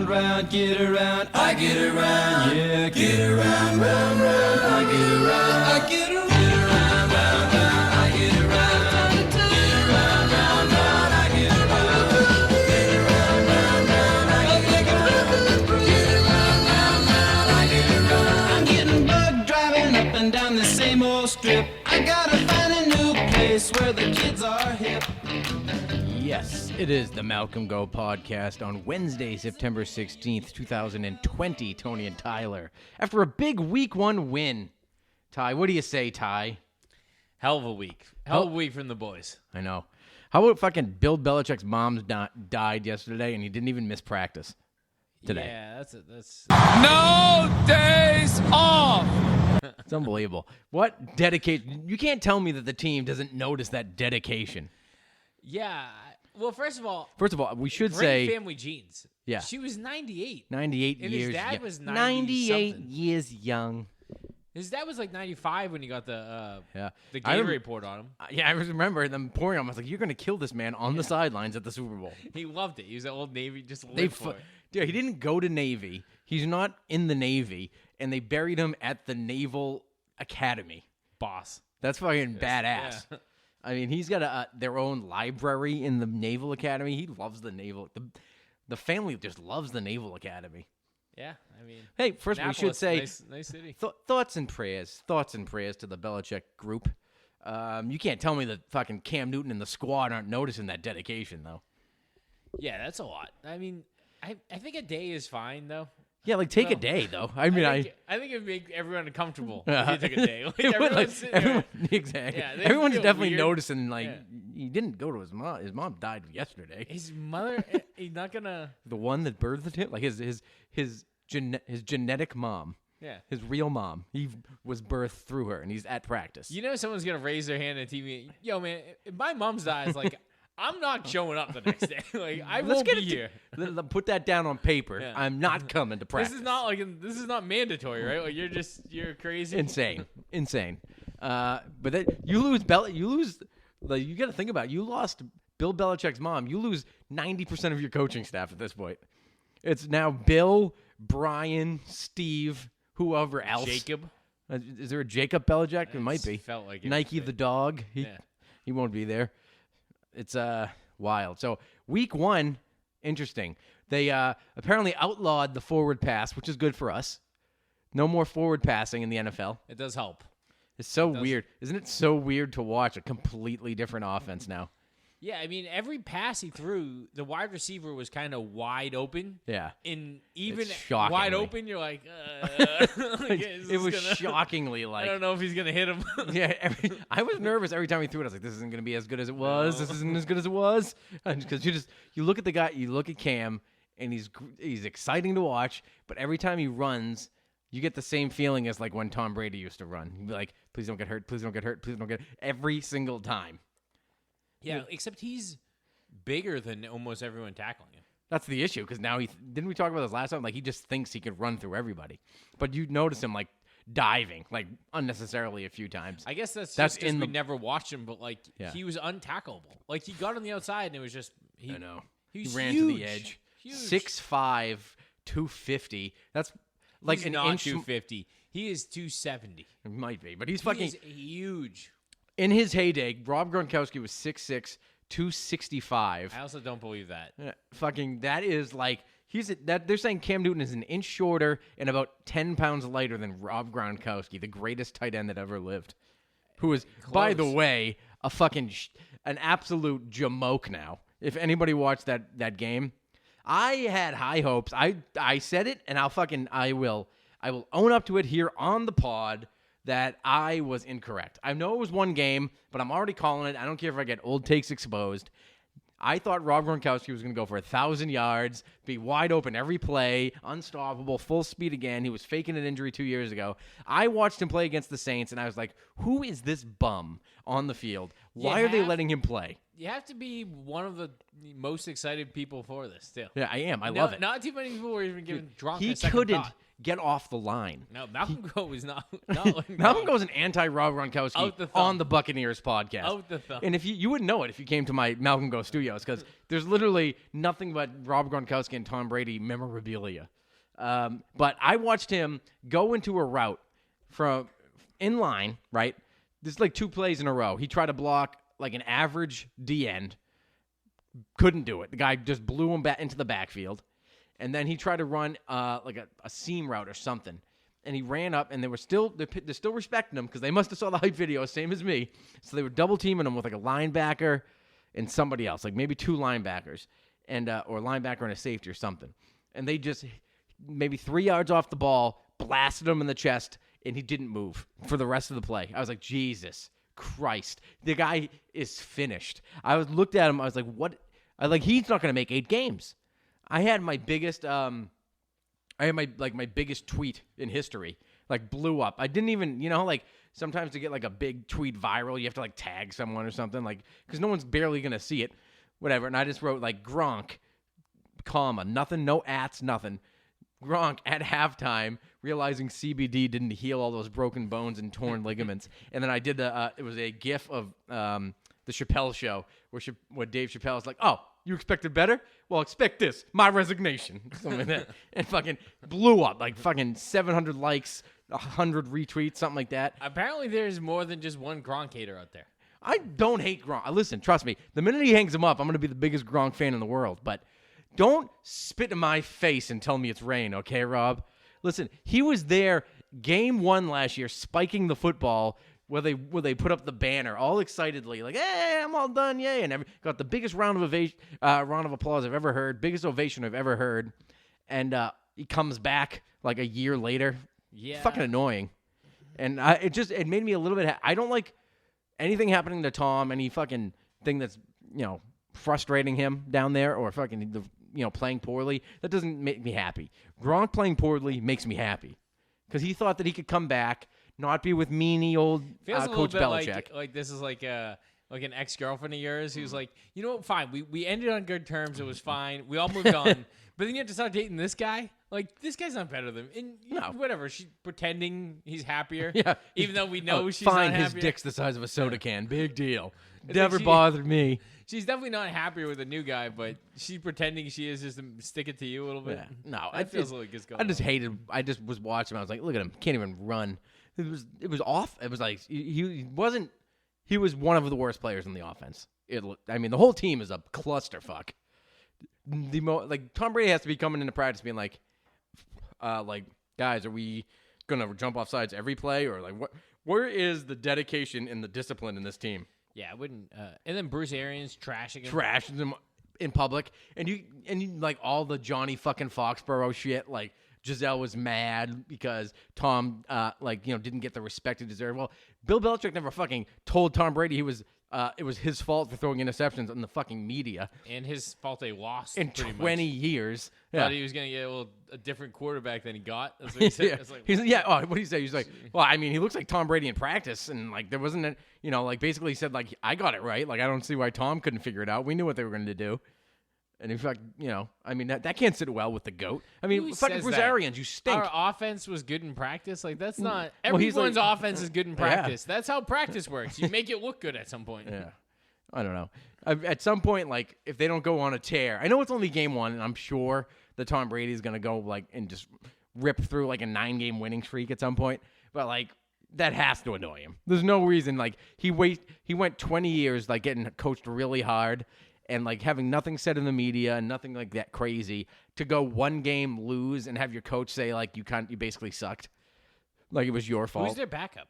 round, round, get around, I get around, yeah, get around, round, round, I get around, I get around, round, round, I get around, get around, round, round, I get around, get around, round, round, I get around, get around, round, round, I get around. I'm getting bugged driving up and down the same old strip. I gotta find a new place where the kids are hip. Yes, it is the Malcolm Go podcast on Wednesday, September 16th, 2020, Tony and Tyler. After a big week one win. Ty, what do you say, Ty? Hell of a week. Hell of a week from the boys. I know. How about fucking Bill Belichick's mom died yesterday and he didn't even miss practice today? Yeah, that's No days off. It's unbelievable. What dedication? You can't tell me that the team doesn't notice that dedication. yeah. Well, first of all, we should great say family genes. Yeah. She was 98. 98 And years his dad young. was 98 90-something. years young. His dad was like 95 when he got the I Gatorade rem- poured on him. Yeah, I remember them pouring on him. I was like, you're going to kill this man on the sidelines at the Super Bowl. He loved it. He was at Old Navy, just lived for it. Dude, he didn't go to Navy. He's not in the Navy. And they buried him at the Naval Academy. Boss. That's fucking badass. Yeah. I mean, he's got their own library in the Naval Academy. He loves the Naval. The family just loves the Naval Academy. Yeah, I mean. Hey, first we should Annapolis, say nice city. thoughts and prayers to the Belichick group. You can't tell me that fucking Cam Newton and the squad aren't noticing that dedication, though. Yeah, that's a lot. I mean, I think a day is fine, though. Yeah, like take a day, though. I mean, I think it would make everyone uncomfortable if you took a day. Like, It would, everyone's like, sitting there. exactly. Yeah, they Everyone's feel definitely weird. noticing. Like Yeah. he didn't go to his mom. His mom died yesterday. His mother, he's not gonna. The one that birthed him, like his genetic mom, Yeah. his real mom. He was birthed through her, and he's at practice. You know, someone's gonna raise their hand on TV. Yo, man, if my mom's dies, like, I'm not showing up the next day. Like, I won't be here. Put that down on paper. Yeah. I'm not coming to practice. This is not mandatory, right? Like, you're crazy. insane. But then you lose Like, you got to think about it. You lost Bill Belichick's mom. You lose 90% of your coaching staff at this point. It's now Bill, Brian, Steve, whoever else. Jacob. Is there a Jacob Belichick? It might be. Felt like it. Nike the dog. He won't be there. It's wild. So week one, interesting. They apparently outlawed the forward pass, which is good for us. No more forward passing in the NFL. It does help. It's so weird. Isn't it so weird to watch a completely different offense now? Yeah, I mean, every pass he threw, the wide receiver was kind of wide open. Yeah. And even It's shockingly. wide open, you're like, It was shockingly like. I don't know if he's gonna hit him. Yeah, I was nervous every time he threw it. I was like, "This isn't going to be as good as it was. This isn't as good as it was." Because you look at the guy, you look at Cam, and he's exciting to watch. But every time he runs, you get the same feeling as like when Tom Brady used to run. You'd be like, "Please don't get hurt. Please don't get hurt. Please don't get." Every single time. Yeah, except he's bigger than almost everyone tackling him. That's the issue. Because now didn't we talk about this last time? Like he just thinks he could run through everybody. But you notice him like diving like unnecessarily a few times. I guess that's just because we the never watched him, but like Yeah. he was untackleable. Like he got on the outside and it was just I know. He He's ran huge. to the edge. Huge. 6'5", 250. That's like he's an not inch. 250. He is 270. It might be, but he's He fucking is huge. in his heyday. Rob Gronkowski was 6'6", 265. I also don't believe that. Fucking that is like they're saying Cam Newton is an inch shorter and about 10 pounds lighter than Rob Gronkowski, the greatest tight end that ever lived. Who is, by the way, a fucking an absolute jamoke now. If anybody watched that game, I had high hopes. I said it, and I will own up to it here on the pod that I was incorrect. I know it was one game, but I'm already calling it. I don't care if I get old takes exposed. I thought Rob Gronkowski was going to go for 1,000 yards, be wide open every play, unstoppable, full speed again. He was faking an injury 2 years ago. I watched him play against the Saints, and I was like, who is this bum on the field? Why are they letting him play? You have to be one of the most excited people for this, too. Yeah, I am. I love it. Not too many people were even giving Gronk He a second couldn't thought. get off the line. No, Malcolm Gronk was not letting Malcolm Gronk goes an anti-Rob Gronkowski Out the thumb. on the Buccaneers podcast. out the thumb. And if you wouldn't know it if you came to my Malcolm Go studios, because there's literally nothing but Rob Gronkowski and Tom Brady memorabilia. But I watched him go into a route from in line, right? This is like 2 plays in a row. He tried to block like an average D end. Couldn't do it. The guy just blew him back into the backfield. And then he tried to run like a seam route or something. And he ran up, and they're still respecting him because they must have saw the hype video, same as me. So they were double teaming him with like a linebacker and somebody else, like maybe 2 linebackers, and or a linebacker and a safety or something. And they just maybe 3 yards off the ball, blasted him in the chest, and he didn't move for the rest of the play. I was like, Jesus Christ, the guy is finished. I looked at him. I was like, what? He's not going to make 8 games. I had my biggest my biggest tweet in history, like blew up. I didn't even, like sometimes to get like a big tweet viral, you have to like tag someone or something, like, because no one's barely going to see it, whatever. And I just wrote like Gronk, comma, nothing, no ats, nothing. Gronk at halftime, realizing CBD didn't heal all those broken bones and torn ligaments. And then I did it was a gif of the Chappelle show where Dave Chappelle is like, oh, you expected better? Well, expect this. My resignation. Something like that. And fucking blew up. Like fucking 700 likes, 100 retweets, something like that. Apparently, there's more than just one Gronk hater out there. I don't hate Gronk. Listen, trust me. The minute he hangs him up, I'm going to be the biggest Gronk fan in the world. But don't spit in my face and tell me it's rain, okay, Rob? Listen, he was there game 1 last year spiking the football where they put up the banner all excitedly, like, hey, I'm all done, yay, and got the biggest round of applause I've ever heard, biggest ovation I've ever heard, and he comes back like a year later. Yeah. Fucking annoying. And it made me a little bit, I don't like anything happening to Tom, any fucking thing that's, frustrating him down there, or fucking, playing poorly. That doesn't make me happy. Gronk playing poorly makes me happy. Because he thought that he could come back, not be with meanie old Feels a Coach little bit Belichick. like this is like an ex-girlfriend of yours who's like, you know what, fine, we ended on good terms, it was fine, we all moved on, but then you have to start dating this guy? Like, this guy's not better than him. And whatever, she's pretending he's happier, Yeah. even though we know she's fine, not his happier. dick's the size of a soda can. Big deal. It's Never like bothered me. She's definitely not happier with the new guy, but she's pretending she is just to stick it to you a little bit. Yeah. No, that feels like it's going I just on. hated. I just was watching him. I was like, look at him, can't even run. It was off. It was like he wasn't. He was one of the worst players in the offense. The whole team is a clusterfuck. Tom Brady has to be coming into practice being like, guys, are we gonna jump off sides every play, or like what? Where is the dedication and the discipline in this team? Yeah, I wouldn't. And then Bruce Arians trashing him. Trashing him in public, and you like all the Johnny fucking Foxborough shit. Like Giselle was mad because Tom didn't get the respect he deserved. Well, Bill Belichick never fucking told Tom Brady it was his fault for throwing interceptions in the fucking media. And his fault they lost In pretty 20 much. years. Thought he was going to get a different quarterback than he got. That's what he said. Yeah. It's like, What did he say? He's like, well, I mean, he looks like Tom Brady in practice, and like there wasn't, basically he said like I got it right. Like I don't see why Tom couldn't figure it out. We knew what they were going to do. And in fact, that can't sit well with the GOAT. I mean, Who fucking says Bruce that? Arians, you stink. Our offense was good in practice. Like that's not Well, he's everyone's like- offense is good in practice. That's how practice works. You make it look good at some point. Yeah. I don't know. At some point, like, if they don't go on a tear, I know it's only game 1, and I'm sure that Tom Brady is going to go, like, and just rip through, like, a 9-game winning streak at some point. But, like, that has to annoy him. There's no reason. Like, he went 20 years, like, getting coached really hard and, like, having nothing said in the media and nothing like that crazy to go 1 game lose and have your coach say, like, you basically sucked. Like, it was your fault. Who's their backup?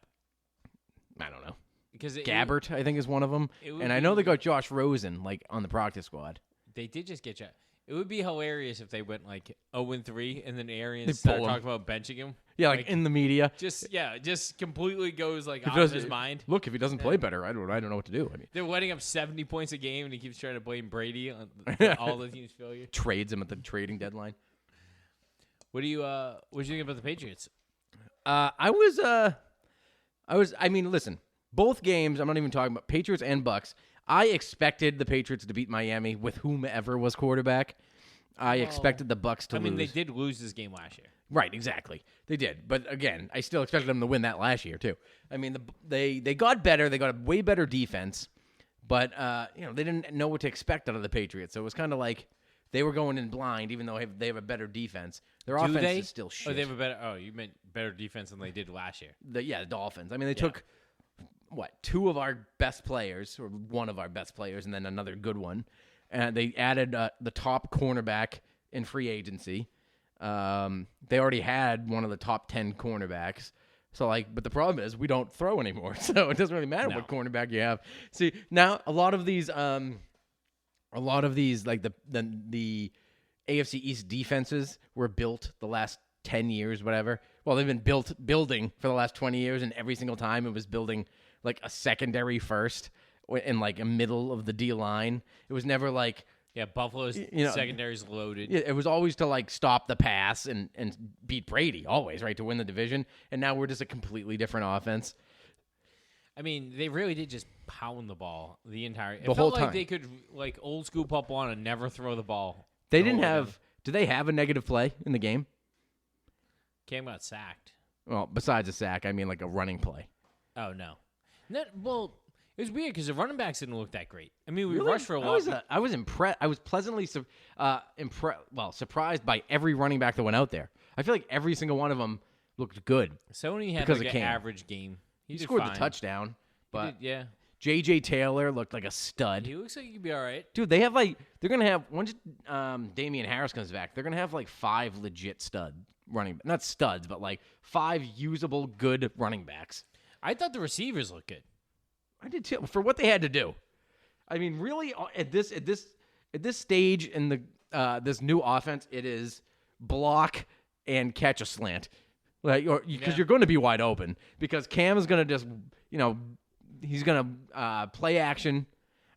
I don't know. Because Gabbert, I think, is one of them. would And I know they got Josh Rosen, like, on the practice squad. They did just get you. It would be hilarious if they went like 0-3 and then Arians They started pull him. talking about benching him. Yeah, like in the media. Just completely goes like If out he of doesn't- his mind. Look, if he doesn't play better, I don't know what to do. I mean, They're letting up 70 points a game, and he keeps trying to blame Brady on all the team's failure. trades him at the trading deadline. What do you think about the Patriots? I mean, listen, both games, I'm not even talking about Patriots and Bucks. I expected the Patriots to beat Miami with whomever was quarterback. I expected the Bucks to lose. I mean, they did lose this game last year. Right, exactly. They did. But again, I still expected them to win that last year too. I mean, they got better. They got a way better defense, but they didn't know what to expect out of the Patriots. So it was kind of like they were going in blind, even though they have a better defense. Their offense is still shit. Oh, they have a better. Oh, you meant better defense than they did last year. The Dolphins. I mean, they took two of our best players, or one of our best players, and then another good one. And they added the top cornerback in free agency. They already had one of the top 10 cornerbacks. So but the problem is we don't throw anymore. So it doesn't really matter what cornerback you have. See, now a lot of these like the AFC East defenses were built the last 10 years, whatever. Well, they've been building for the last 20 years, and every single time it was building like a secondary first in like a middle of the D line. It was never like Buffalo's secondary's loaded. Yeah, it was always to like stop the pass and beat Brady always, right, to win the division. And now we're just a completely different offense. I mean, they really did just pound the ball the entire. It whole felt like time. they could like old school Pop on and never throw the ball. They didn't have. Do they have a negative play in the game? Cam got sacked. Well, besides a sack, I mean like a running play. Oh no. Well, it was weird because the running backs didn't look that great. I mean, we Really? rushed for a lot. I was impressed. I was pleasantly surprised by every running back that went out there. I feel like every single one of them looked good. Sony had because like of an Cam. average game. He did scored fine. the touchdown, but Yeah. J.J. Taylor looked like a stud. He looks like he could be all right. Dude, they're going to have, once Damian Harris comes back, they're going to have like 5 legit not studs, but like 5 usable good running backs. I thought the receivers looked good. I did too, for what they had to do. I mean, really, at this stage in the this new offense, it is block and catch a slant, because you're going to be wide open. Because Cam is going to just, he's going to play action,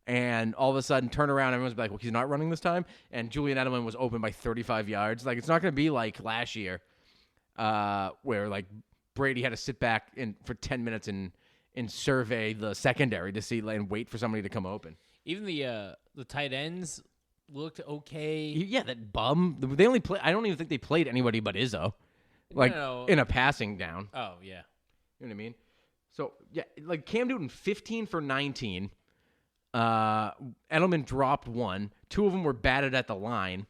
and all of a sudden turn around. Everyone's like, well, he's not running this time. And Julian Edelman was open by 35 yards. Like, it's not going to be like last year, where like Brady had to sit back for 10 minutes and survey the secondary to see and wait for somebody to come open. Even the tight ends looked okay. Yeah, that bum. They only play. I don't even think they played anybody but Izzo, in a passing down. Oh yeah, you know what I mean. So yeah, like Cam Newton, 15 for 19. Edelman dropped 1. 2 of them were batted at the line.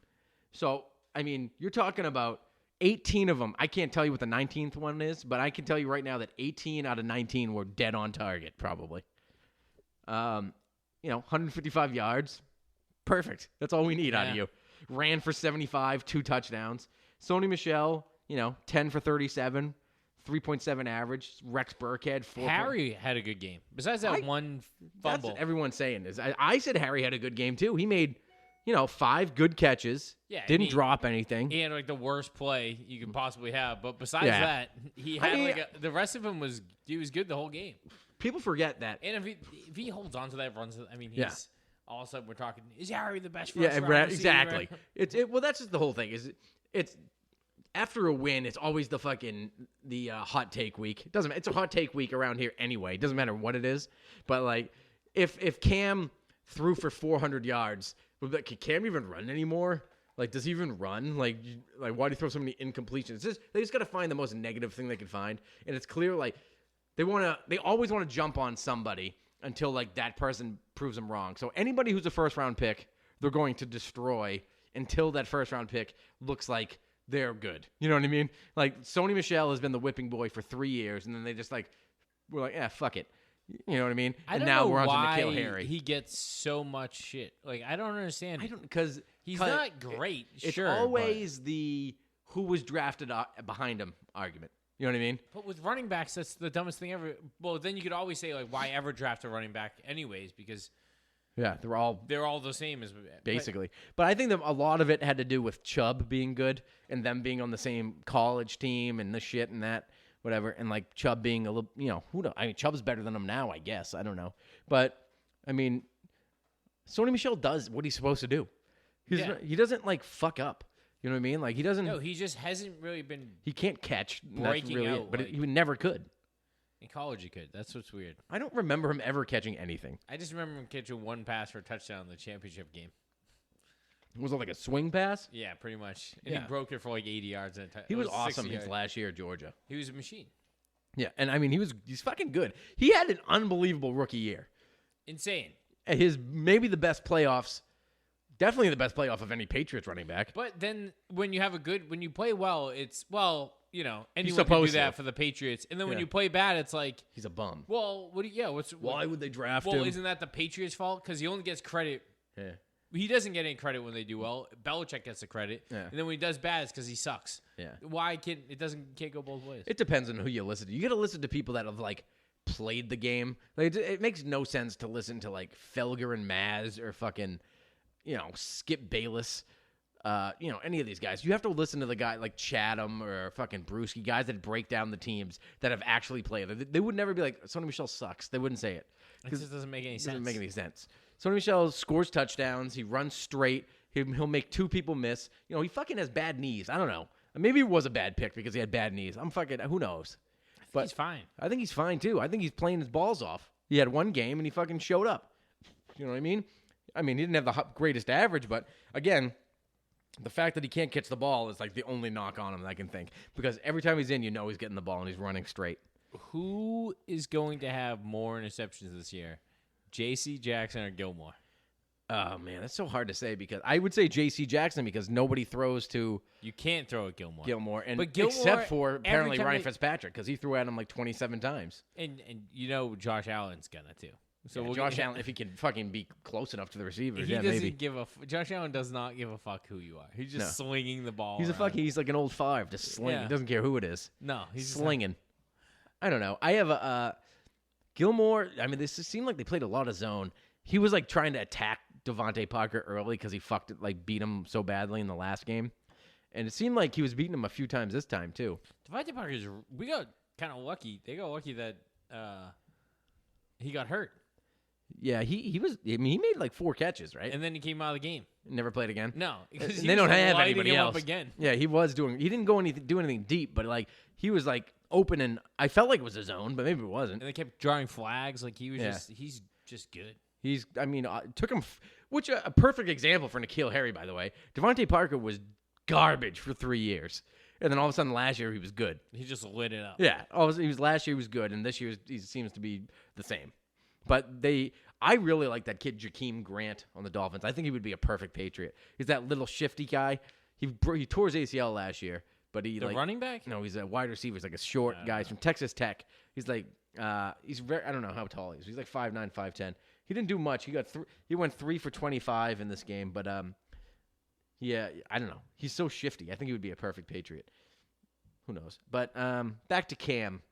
So I mean, you're talking about 18 of them. I can't tell you what the 19th one is, but I can tell you right now that 18 out of 19 were dead on target, probably. 155 yards. Perfect. That's all we need out of you. Ran for 75, 2 touchdowns. Sony Michel, 10 for 37, 3.7 average. Rex Burkhead, 4. Harry had a good game. Besides that one That's fumble. what everyone's saying. I said Harry had a good game, too. He made 5 good catches. Yeah, didn't drop anything. He had like the worst play you could possibly have, but besides that, he had the rest of him was good the whole game. People forget that. And if he holds on to that, runs. I mean, he's all of a sudden we're talking. Is Harry the best? First round exactly. receiver? Well, that's just the whole thing. It's after a win, it's always the fucking hot take week. It's a hot take week around here anyway. It doesn't matter what it is. But like, if Cam threw for 400 yards. But can Cam even run anymore? Like, does he even run? Like why do you throw so many incompletions? They just got to find the most negative thing they can find, and it's clear like they always want to jump on somebody until like that person proves them wrong. So anybody who's a first round pick, they're going to destroy until that first round pick looks like they're good. You know what I mean? Like Sony Michel has been the whipping boy for 3 years, and then they just we're like, fuck it. You know what I mean? I don't and now know we're on to why N'Keal Harry. he gets so much shit. Like, I don't understand. Because he's not great. It's sure, always the who was drafted behind him argument. You know what I mean? But with running backs, that's the dumbest thing ever. Well, then you could always say like, why ever draft a running back anyways? Because they're all the same as basically. But I think that a lot of it had to do with Chubb being good and them being on the same college team and the shit and that. Whatever, and like Chubb being a little, who knows? I mean, Chubb's better than him now, I guess. I don't know, but I mean, Sony Michel does what he's supposed to do. He doesn't like fuck up. You know what I mean? Like he doesn't. No, he just hasn't really been. He can't catch. Breaking really out, but he never could. In college, he could. That's what's weird. I don't remember him ever catching anything. I just remember him catching one pass for a touchdown in the championship game. Was it like a swing pass? Yeah, pretty much. And Yeah. he broke it for like 80 yards. He was awesome 60 his yards. last year at Georgia. He was a machine. Yeah, and I mean he's fucking good. He had an unbelievable rookie year. Insane. His maybe the best playoffs, definitely the best playoff of any Patriots running back. But then when you play well, it's, anyone can do supposed that to. for the Patriots. And then when Yeah. you play bad, it's like, He's a bum. well, Why would they draft well, him? isn't that the Patriots' fault? Because he only gets credit. Yeah. He doesn't get any credit when they do well. Belichick gets the credit. Yeah. And then when he does bad, it's because he sucks. Yeah. Why can't go both ways? It depends on who you listen to. You got to listen to people that have like played the game. Like it makes no sense to listen to like Felger and Maz or fucking, Skip Bayless. Any of these guys. You have to listen to the guy like Chatham or fucking Brewski, guys that break down the teams that have actually played. They would never be like, Sonny Michel sucks. They wouldn't say it. It just doesn't make any It sense. doesn't make any sense. Sonny Michel scores touchdowns. He runs straight. He'll make two people miss. He fucking has bad knees. I don't know. Maybe it was a bad pick because he had bad knees. Who knows? But he's fine. I think he's fine too. I think he's playing his balls off. He had one game and he fucking showed up. You know what I mean? He didn't have the greatest average, but again, the fact that he can't catch the ball is like the only knock on him that I can think. Because every time he's in, he's getting the ball and he's running straight. Who is going to have more interceptions this year? J.C. Jackson or Gilmore? Oh, man, that's so hard to say because I would say J.C. Jackson because nobody throws to You can't throw at Gilmore. But Gilmore, except for apparently every time Ryan Fitzpatrick because he threw at him like 27 times. And Josh Allen's gonna too. So Yeah, we'll Josh Allen, if he can fucking be close enough to the receivers, he yeah, doesn't maybe. Josh Allen does not give a fuck who you are. He's just slinging the ball. He's like an old five, just slinging. Yeah. He doesn't care who it is. No, he's just Slinging. I don't know. I have a Gilmore. This seemed like they played a lot of zone. He was like trying to attack Devontae Parker early because he beat him so badly in the last game, and it seemed like he was beating him a few times this time too. Devontae Parker's. We got kind of lucky. They got lucky that he got hurt, Yeah, he was. He made like 4 catches, right? and then he came out of the game. Never played again. No, because And they don't have lighting anybody him else up again. Yeah, he was doing. He didn't do anything deep, but like he was like open, and I felt like it was his own, but maybe it wasn't. And they kept drawing flags. Like he was Yeah. he's just good. Took him, which a perfect example for N'Keal Harry, by the way. Devontae Parker was garbage for 3 years, and then all of a sudden last year he was good. He just lit it up. Yeah, last year he was good, and this year he seems to be the same. But I really like that kid Jakeem Grant on the Dolphins. I think he would be a perfect Patriot. He's that little shifty guy. He tore his ACL last year, but he The running back? No, he's a wide receiver. He's like a short guy. He's from Texas Tech. He's like he's very. I don't know how tall he is. He's like 5'9", 5'10". He didn't do much. He went 3 for 25 in this game, but yeah, I don't know. He's so shifty. I think he would be a perfect Patriot. Who knows? But back to Cam.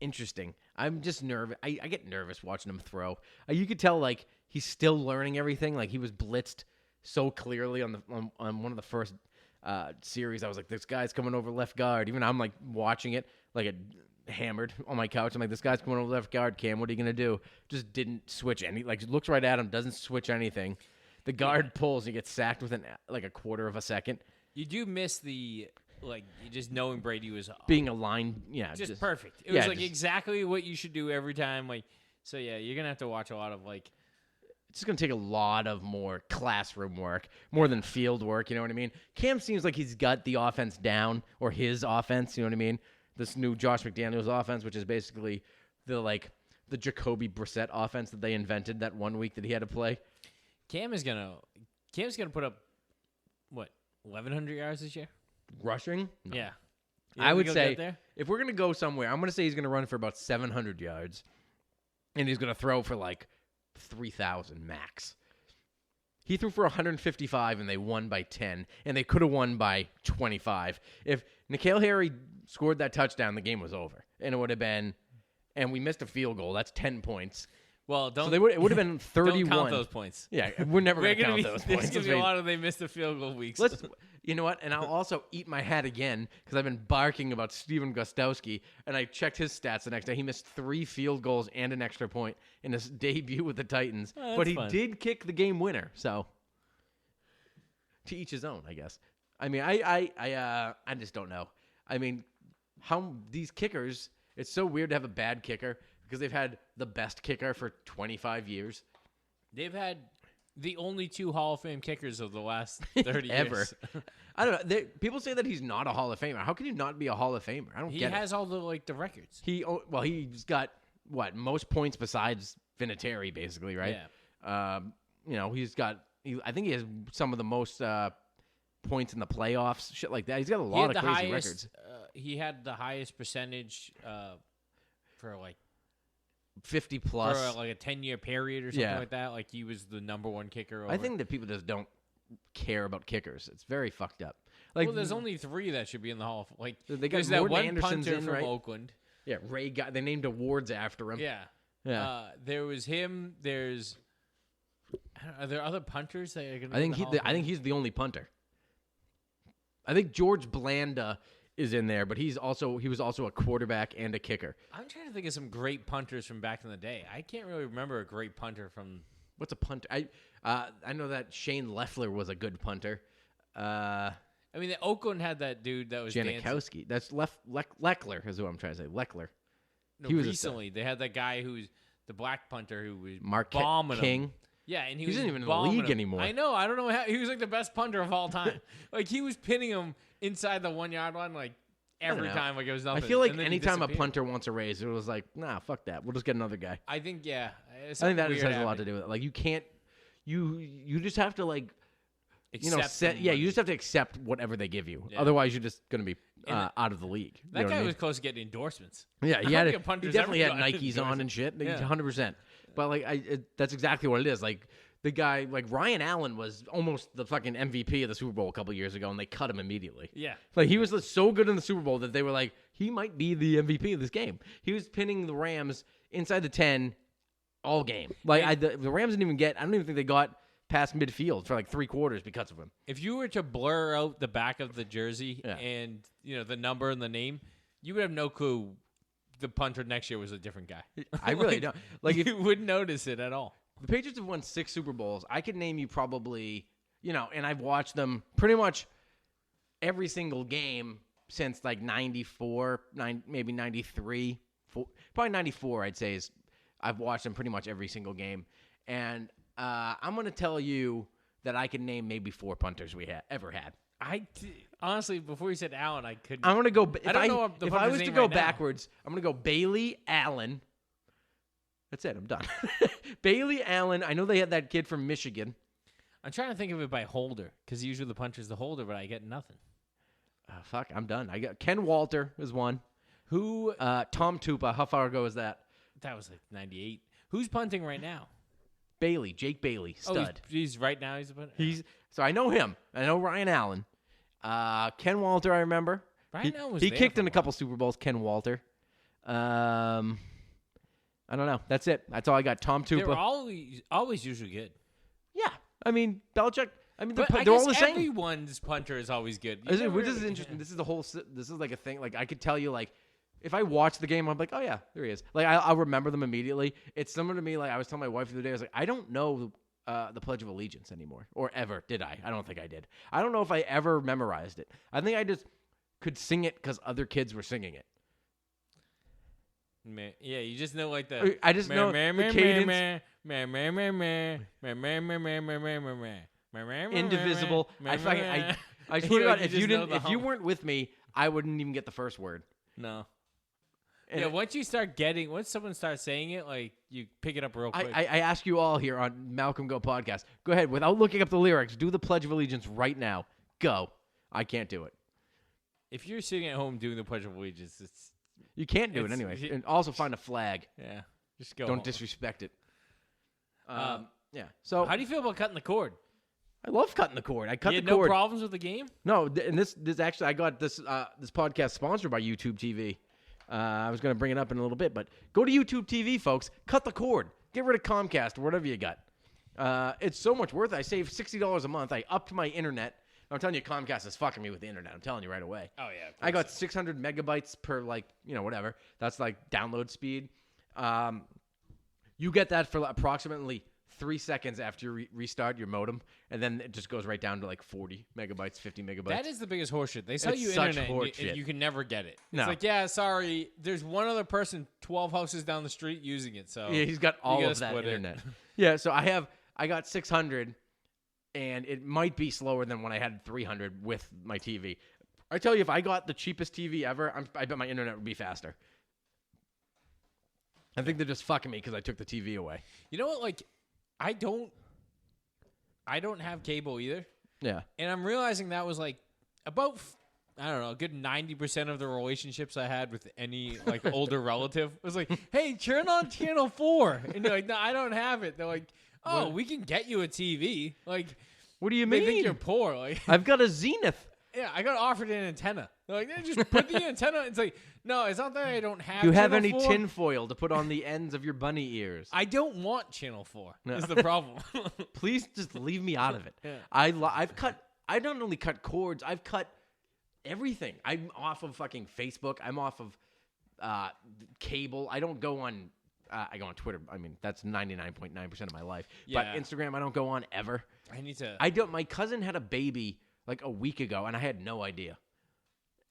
Interesting. I'm just nervous. I get nervous watching him throw. You could tell like he's still learning everything. Like he was blitzed so clearly on one of the first series. I was like, this guy's coming over left guard. Even I'm like watching it like hammered on my couch. I'm like, this guy's coming over left guard. Cam, what are you gonna do? Just didn't switch any. Like looks right at him, doesn't switch anything. The guard pulls, and he gets sacked within like a quarter of a second. You do miss the just knowing Brady was Being aligned, yeah, just perfect. It yeah, was like just- exactly what you should do every time. Like, so yeah, you're gonna have to watch a lot of like. It's going to take a lot of more classroom work, more than field work, you know what I mean? Cam seems like he's got the offense down, or his offense, you know what I mean? This new Josh McDaniels offense, which is basically the Jacoby Brissett offense that they invented that one week that he had to play. Cam's gonna put up what 1,100 yards this year. Rushing? No. Yeah, I would he'll say get there? if we're going to go somewhere, I'm going to say he's going to run for about 700 yards, and he's going to throw for like 3,000 max. He threw for 155, and they won by 10, and they could have won by 25. If N'Keal Harry scored that touchdown, the game was over, and it would have been, and we missed a field goal. That's 10 points. Well, don't. So it would have been 31. Don't count those points. Yeah, we're never We're going to gonna count be. those There's points. gonna be a lot of they missed the field goal weeks. You know what? And I'll also eat my hat again because I've been barking about Steven Gostowski, and I checked his stats the next day. He missed 3 field goals and an extra point in his debut with the Titans, but he fun. did kick the game winner. So to each his own, I guess. I mean, I just don't know. I mean, how these kickers It's so weird to have a bad kicker because they've had the best kicker for 25 years. They've had the only 2 Hall of Fame kickers of the last 30 Ever. years. I don't know. People say that he's not a Hall of Famer. How can you not be a Hall of Famer? I don't He get has all the records. it. He's got most points besides Vinatieri, basically, right? Yeah. He's got. I think he has some of the most points in the playoffs, shit like that. He's got a lot of crazy records. He had the highest percentage for 50 plus for a 10-year period or something like that. Like he was the number 1 kicker. I think that people just don't care about kickers. It's very fucked up. Like, there's only 3 that should be in the Hall of they got there's that Morton one Anderson's punter in, from right? Oakland. Yeah, Ray got. They named awards after him. Yeah. There was him. There's. Are there other punters that are going to? I think he's the only punter. I think George Blanda is in there, but he was also a quarterback and a kicker. I'm trying to think of some great punters from back in the day. I can't really remember a great punter from. What's a punter? I know that Shane Leffler was a good punter. I mean, the Oakland had that dude that was Janikowski. That's Leckler is what I'm trying to say. Leckler. No, he was recently they had that guy who's the black punter who was Mark bombing King. him. Yeah, and he He's was not even in the bombing league him. anymore. I know. I don't know how he was like the best punter of all time. Like he was pinning him inside the 1-yard line like every time. Like it was nothing. I feel like and then anytime a disappeared. punter wants a raise, it was like, nah, fuck that. We'll just get another guy. I think I think that just has a lot to do with it. Like you can't, you just have to like, Accept you just have to accept whatever they give you. Yeah. Otherwise, you're just gonna be out of the league. You That know what guy I mean? was close to getting endorsements. Yeah, I he don't think a he punter's definitely ever had gotten Nikes on endorsement. and shit. Yeah. 100%. But like, that's exactly what it is. Like the guy, like Ryan Allen was almost the fucking MVP of the Super Bowl a couple years ago, and they cut him immediately. Yeah. Like he was so good in the Super Bowl that they were like, he might be the MVP of this game. He was pinning the Rams inside the 10 all game. Like the Rams didn't even get. I don't even think they got past midfield for like 3 quarters because of him. If you were to blur out the back of the jersey and the number and the name, you would have no clue the punter next year was a different guy. I really don't. Like you wouldn't notice it at all. The Patriots have won 6 Super Bowls. I could name you probably, and I've watched them pretty much every single game since like 94, maybe 93, probably 94, I'd say is I've watched them pretty much every single game. And I'm going to tell you that I can name maybe 4 punters we ever had. Honestly, before you said Allen, I couldn't. I'm going to go. I don't know the if I punter's was to name go right now. backwards, I'm going to go Bailey Allen. That's it. I'm done. Bailey Allen. I know they had that kid from Michigan. I'm trying to think of it by holder because usually the punter's the holder, but I get nothing. Fuck, I'm done. I got Ken Walter is one. Who? Tom Tupa. How far ago is that? That was like 98. Who's punting right now? Bailey, Jake Bailey, stud. Oh, he's right now. He's a punter. So I know him. I know Ryan Allen. Ken Walter, I remember. Ryan Allen was he there kicked for in a a couple Super Bowls. Ken Walter. I don't know. That's it. That's all I got. Tom Tupa. They're always usually good. Yeah, I mean Belichick. I mean But they're all the same. Everyone's punter is always good. This is interesting. This is the whole. This is like a thing. Like I could tell you, like if I watch the game, I'm like, oh yeah, there he is. Like I'll remember them immediately. It's similar to me. Like I was telling my wife the other day, I was like, I don't know the Pledge of Allegiance anymore, or ever did I? I don't think I did. I don't know if I ever memorized it. I think I just could sing it because other kids were singing it. Yeah, you just know like the. I just know the cadence. Indivisible. I swear to God, if you weren't with me, I wouldn't even get the first word. No. And yeah, once someone starts saying it, like you pick it up real quick. I ask you all here on Malcolm Go podcast. Go ahead, without looking up the lyrics, do the Pledge of Allegiance right now. Go. I can't do it. If you're sitting at home doing the Pledge of Allegiance, You can't do it anyway. And also find a flag. Yeah, just go. Don't disrespect it. Yeah. So how do you feel about cutting the cord? I love cutting the cord. I cut you the had cord. no problems with the game? No, and this actually I got this podcast sponsored by YouTube TV. I was going to bring it up in a little bit, but go to YouTube TV, folks. Cut the cord. Get rid of Comcast or whatever you got. It's so much worth it. I save $60 a month. I upped my internet. I'm telling you, Comcast is fucking me with the internet. I'm telling you right away. Oh, yeah. I got 600 megabytes per, whatever. That's like download speed. You get that for approximately 3 seconds after you restart your modem, and then it just goes right down to like 40 megabytes, 50 megabytes. That is the biggest horseshit. They sell It's you such internet, horseshit. and you can never get it. No. It's like, yeah, sorry, there's one other person 12 houses down the street using it. So Yeah, he's got all gotta of that split it. internet. Yeah, so I got 600, and it might be slower than when I had 300 with my TV. I tell you, if I got the cheapest TV ever, I bet my internet would be faster. I think they're just fucking me because I took the TV away. You know what? Like, I don't have cable either. Yeah. And I'm realizing that was like about, I don't know, a good 90% of the relationships I had with any like older relative. It was like, hey, turn on channel 4. And you're like, no, I don't have it. They're like, oh, What? we can get you a TV. Like, What do you they mean? think you're poor. Like, I've got a Zenith. yeah, I got offered an antenna. They're like, just put the antenna. It's like, no, it's not that I don't have Do you have channel any 4. tinfoil to put on the ends of your bunny ears? I don't want channel 4. No. Is the problem. Please just leave me out of it. Yeah. I've cut. I don't only cut cords. I've cut everything. I'm off of fucking Facebook. I'm off of cable. I don't go on. I go on Twitter. I mean, that's 99.9% of my life. Yeah. But Instagram, I don't go on ever. I need to. I don't. My cousin had a baby like a week ago, and I had no idea.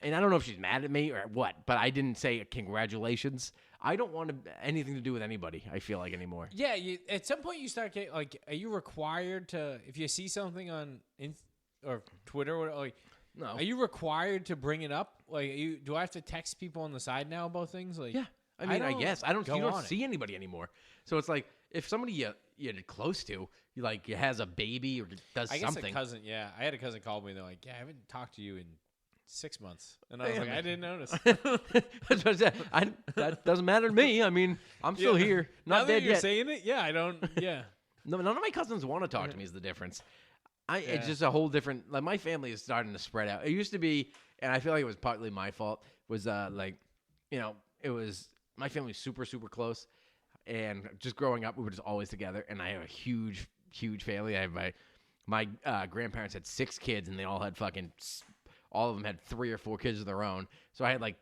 And I don't know if she's mad at me or what, but I didn't say congratulations. I don't want anything to do with anybody, I feel like, anymore. Yeah, at some point you start getting, like, are you required to, if you see something on or Twitter, or like, No. are you required to bring it up? Like, do I have to text people on the side now about things? Like, Yeah. I mean, I guess. You go don't on it. see anybody anymore. So it's like, if somebody you're close to, like, has a baby or does I guess something. a cousin, yeah. I had a cousin call me, and they're like, yeah, I haven't talked to you in 6 months. And I was like, I didn't notice. That's what I said. That doesn't matter to me. I mean, I'm still Yeah. here. Now Not that dead you're yet. saying it, yeah, I don't, yeah. No, none of my cousins want to talk to me is the difference. It's Yeah. just a whole different, like, my family is starting to spread out. It used to be, and I feel like it was partly my fault, was like, you know, it was, my family was super, super close. And just growing up, we were just always together. And I have a huge, huge family. I have my grandparents had 6 kids, and they all had all of them had 3 or 4 kids of their own. So I had I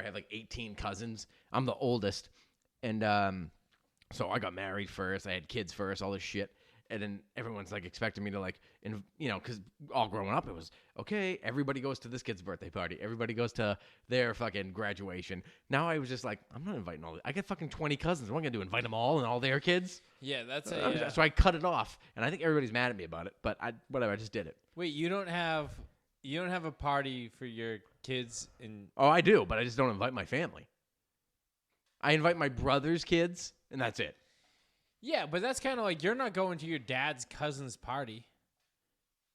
had like 18 cousins. I'm the oldest. And so I got married first. I had kids first, all this shit. And then everyone's like expecting me to because all growing up it was, okay, everybody goes to this kid's birthday party. Everybody goes to their fucking graduation. Now I was just like, I'm not inviting all. I got fucking 20 cousins. What am I going to do, invite them all and all their kids? Yeah, that's So I cut it off. And I think everybody's mad at me about it. But I just did it. Wait, you don't have a party for your kids in Oh, I do, but I just don't invite my family. I invite my brother's kids, and that's it. Yeah, but that's kind of like you're not going to your dad's cousin's party.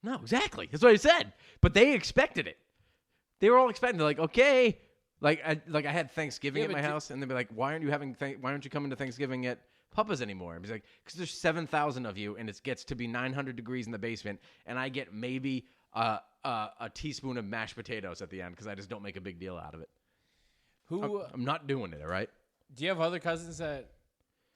No, exactly. That's what I said. But they expected it. They were all expecting. They're like, okay. I had Thanksgiving Yeah, at my but house, and they'd be like, why aren't you coming to Thanksgiving at Papa's anymore? I was like, because there's 7,000 of you, and it gets to be 900 degrees in the basement, and I get maybe a teaspoon of mashed potatoes at the end because I just don't make a big deal out of it. I'm not doing it, all right? Do you have other cousins that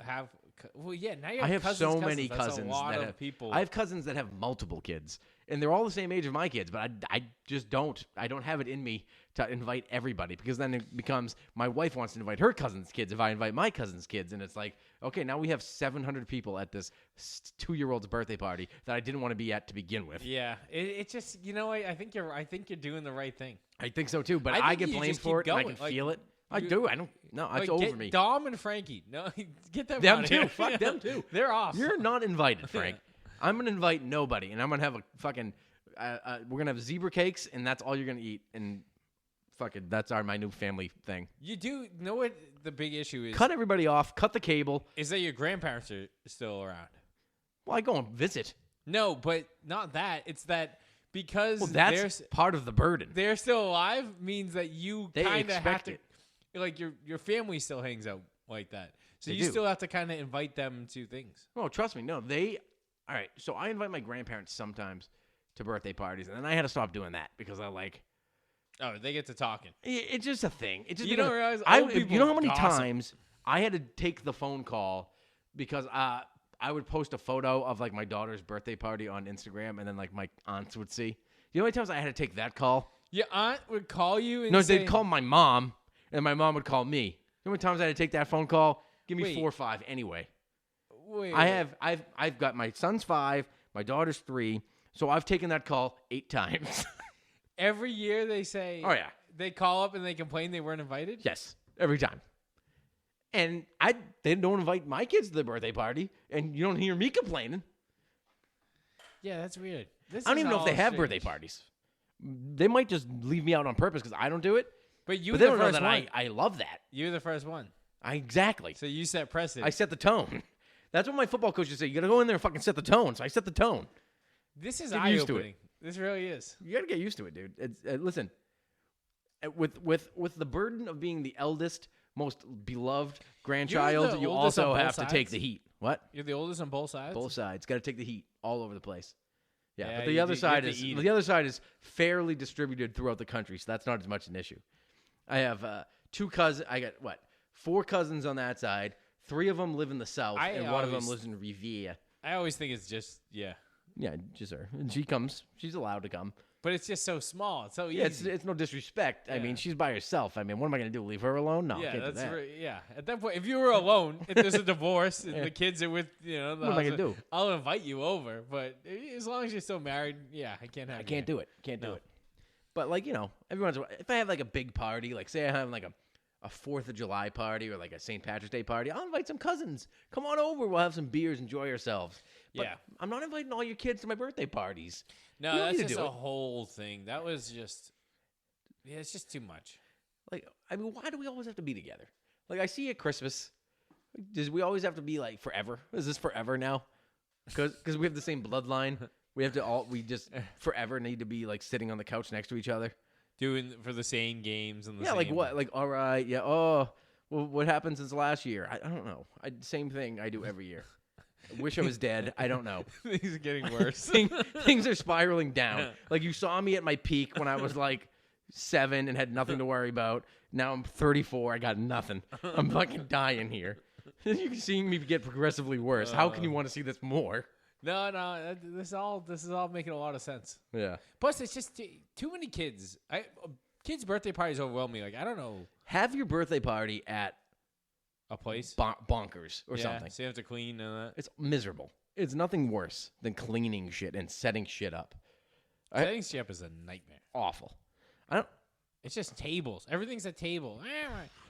have? Well, yeah. Now you have I have cousins, so many That's cousins a lot that of have people. I have cousins that have multiple kids, and they're all the same age as my kids. But I just don't. I don't have it in me to invite everybody because then it becomes my wife wants to invite her cousin's kids if I invite my cousin's kids, and it's like, okay, now we have 700 people at this 2-year-old's birthday party that I didn't want to be at to begin with. Yeah, it just I think you're doing the right thing. I think so too, but I I think get you blamed just for it, keep and I going. can Like, feel it. I you- do. I don't. No, it's Like, over get me. Dom and Frankie. No, get them Them outta too. here. Fuck them too. They're off. You're not invited, Frank. I'm gonna invite nobody, and I'm gonna have a fucking. We're gonna have zebra cakes, and that's all you're gonna eat. And fucking, that's my new family thing. You do know what the big issue is? Cut everybody off. Cut the cable. Is that your grandparents are still around? Well, I go and visit. No, but not that. It's that because Well, that's part of the burden. they're still alive means that you They kind of have expect to, it. like your family still hangs out like that, so They you do. still have to kind of invite them to things. Oh, trust me. No, they. All right. So I invite my grandparents sometimes to birthday parties, and then I had to stop doing that because I like. Oh, they get to talking. It's just a thing. It's just You because don't realize I, old people you know how many gossip. times I had to take the phone call because I would post a photo of like my daughter's birthday party on Instagram, and then like my aunts would see. You know how many times I had to take that call? Your aunt would call you and No, say, they'd call my mom, and my mom would call me. You know how many times I had to take that phone call? Give me Wait. 4 or 5 anyway. Wait, I've got my son's 5, my daughter's 3, so I've taken that call 8 times. Every year they say. Oh yeah. They call up and they complain they weren't invited. Yes, every time. And they don't invite my kids to the birthday party, and you don't hear me complaining. Yeah, that's weird. I don't even know if they have birthday parties. They might just leave me out on purpose because I don't do it. But you But were they the don't know first that one. I love that. You're the first one. Exactly. So you set precedent. I set the tone. That's what my football coaches say. You got to go in there and fucking set the tone. So I set the tone. This is Get used to eye-opening. This really is. You got to get used to it, dude. It's, listen, with the burden of being the eldest, most beloved grandchild, the you oldest also on both have to take sides? the heat. What? You're the oldest on both sides? Both sides. Got to take the heat all over the place. Yeah, Yeah, but the you other do- you side have to is eat it. the other side is fairly distributed throughout the country, so that's not as much an issue. I have 2 cousins. I got 4 cousins on that side. 3 of them live in the south, and one of them lives in Riviera. I always think it's just, yeah. Yeah, just her. And she comes. She's allowed to come. But it's just so small. It's so easy. Yeah, it's no disrespect. I Yeah. mean, she's by herself. I mean, what am I going to do? Leave her alone? No, yeah, can't do that's that. yeah. At that point, if you were alone, if there's a divorce and the kids are with, the What am I gonna husband, do? I'll invite you over. But as long as you're still married, yeah, I can't have. I can't do it. Can't do No. it. But every once in a while, if I have like a big party, like say I have like a 4th of July party or like a St. Patrick's Day party, I'll invite some cousins. Come on over. We'll have some beers, enjoy ourselves. But Yeah. I'm not inviting all your kids to my birthday parties. No, You don't that's need to just do a it. whole thing. That was just, yeah, it's just too much. Like, I mean, why do we always have to be together? Like, I see at Christmas, does we always have to be like forever? Is this forever now? Because we have the same bloodline. We just forever need to be like sitting on the couch next to each other. Doing for the same games and the Yeah, same. like what? Like, all right, yeah. Oh, well, what happened since last year? I don't know. Same thing I do every year. I wish I was dead. I don't know. Things are getting worse. Things are spiraling down. Like you saw me at my peak when I was like 7 and had nothing to worry about. Now I'm 34. I got nothing. I'm fucking dying here. You can see me get progressively worse. How can you want to see this more? No, this is all making a lot of sense. Yeah. Plus, it's just too many kids. Kids' birthday parties overwhelm me. Like I don't know Have your birthday party at a place bonkers or yeah, something. So you have to clean and that. It's miserable. It's nothing worse than cleaning shit and setting shit up. Setting shit up is a nightmare. Awful. I don't. It's just tables. Everything's a table.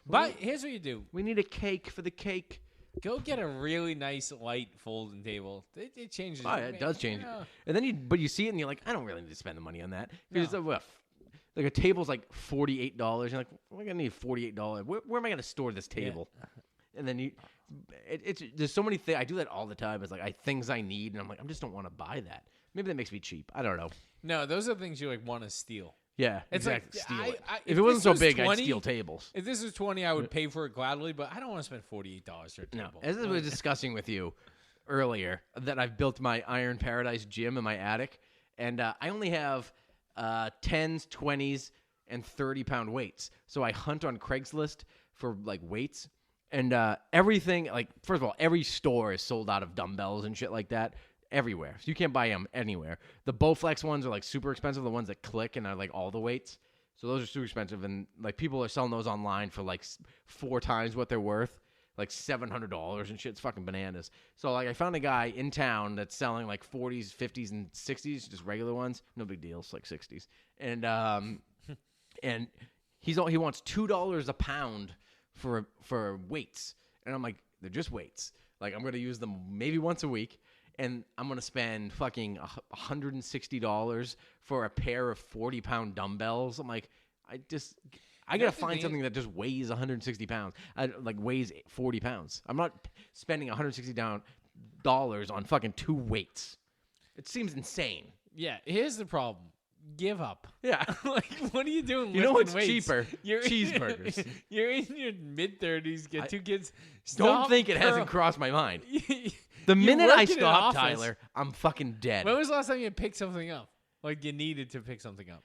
But here's what you do: We need a cake for the cake. go get a really nice light folding table. It changes. Oh, it does change it. And then you see it and you're like, I don't really need to spend the money on that. Because like a table's like $48. You're like, I'm gonna need $48. Where am I gonna store this table? And then it's there's so many things. I do that all the time. It's like things I need, and I'm like, I just don't want to buy that. Maybe that makes me cheap. I don't know. No, those are things you like want to steal. Yeah, It's exactly. like, Steal it. if If it wasn't this so was big, 20, I'd steal tables. If this was 20, I would pay for it gladly, but I don't want to spend $48 for a No, table. as I was discussing with you earlier, that I've built my Iron Paradise gym in my attic, and I only have 10s, 20s, and 30-pound weights. So I hunt on Craigslist for like weights, and everything. Like first of all, every store is sold out of dumbbells and shit like that. Everywhere, so you can't buy them anywhere. The Bowflex ones are like super expensive. The ones that click and are like all the weights. So those are super expensive, and like people are selling those online for like 4 times what they're worth, like $700 and shit. It's fucking bananas. So like I found a guy in town that's selling like 40s, 50s, and 60s, just regular ones. No big deal. It's like 60s, and and he wants $2 a pound for weights, and I'm like, they're just weights. Like I'm gonna use them maybe once a week. And I'm going to spend fucking $160 for a pair of 40-pound dumbbells. I'm like, I got to find something that just weighs 160 pounds. Weighs 40 pounds. I'm not spending $160 on fucking 2 weights. It seems insane. Yeah, here's the problem. Give up. Yeah. Like, what are you doing? You know what's lifting weights? cheaper? You're Cheeseburgers. You're in your mid-30s, get 2 kids. Don't Stop think it hasn't curl- crossed my mind. You The minute work I in an stop, office. Tyler, I'm fucking dead. When was the last time you picked something up? Like you needed to pick something up?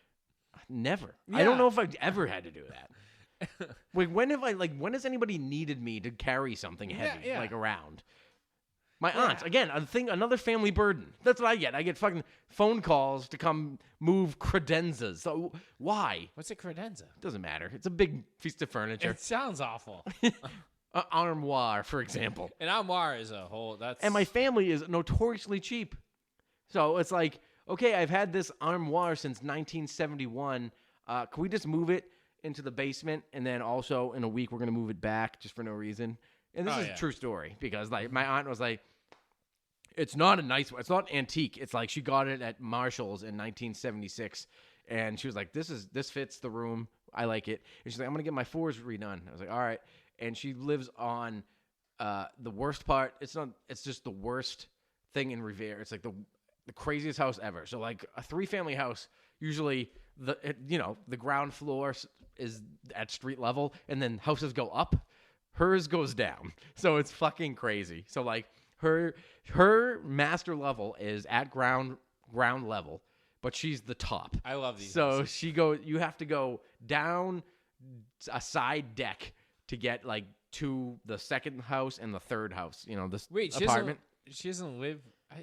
Never. Yeah. I don't know if I've ever had to do that. when has anybody needed me to carry something heavy yeah. around? My aunts, again, another family burden. That's what I get. I get fucking phone calls to come move credenzas. So why? What's a credenza? Doesn't matter. It's a big piece of furniture. It sounds awful. armoire, for example. An armoire is a whole. That's And my family is notoriously cheap. So it's like, okay, I've had this armoire since 1971. Can we just move it into the basement? And then also in a week, we're going to move it back just for no reason. And this is a true story because like my aunt was like, it's not a nice one. It's not antique. It's like she got it at Marshall's in 1976. And she was like, this fits the room. I like it. And she's like, I'm going to get my floors redone. I was like, all right. And she lives on the worst part. It's just the worst thing in Revere. It's like the craziest house ever. So like a 3-family house, usually the ground floor is at street level and then houses go up. Hers goes down. So it's fucking crazy. So like her master level is at ground level, but she's the top. I love these. So you have to go down a side deck to get like to the second house and the third house. This apartment. She doesn't live.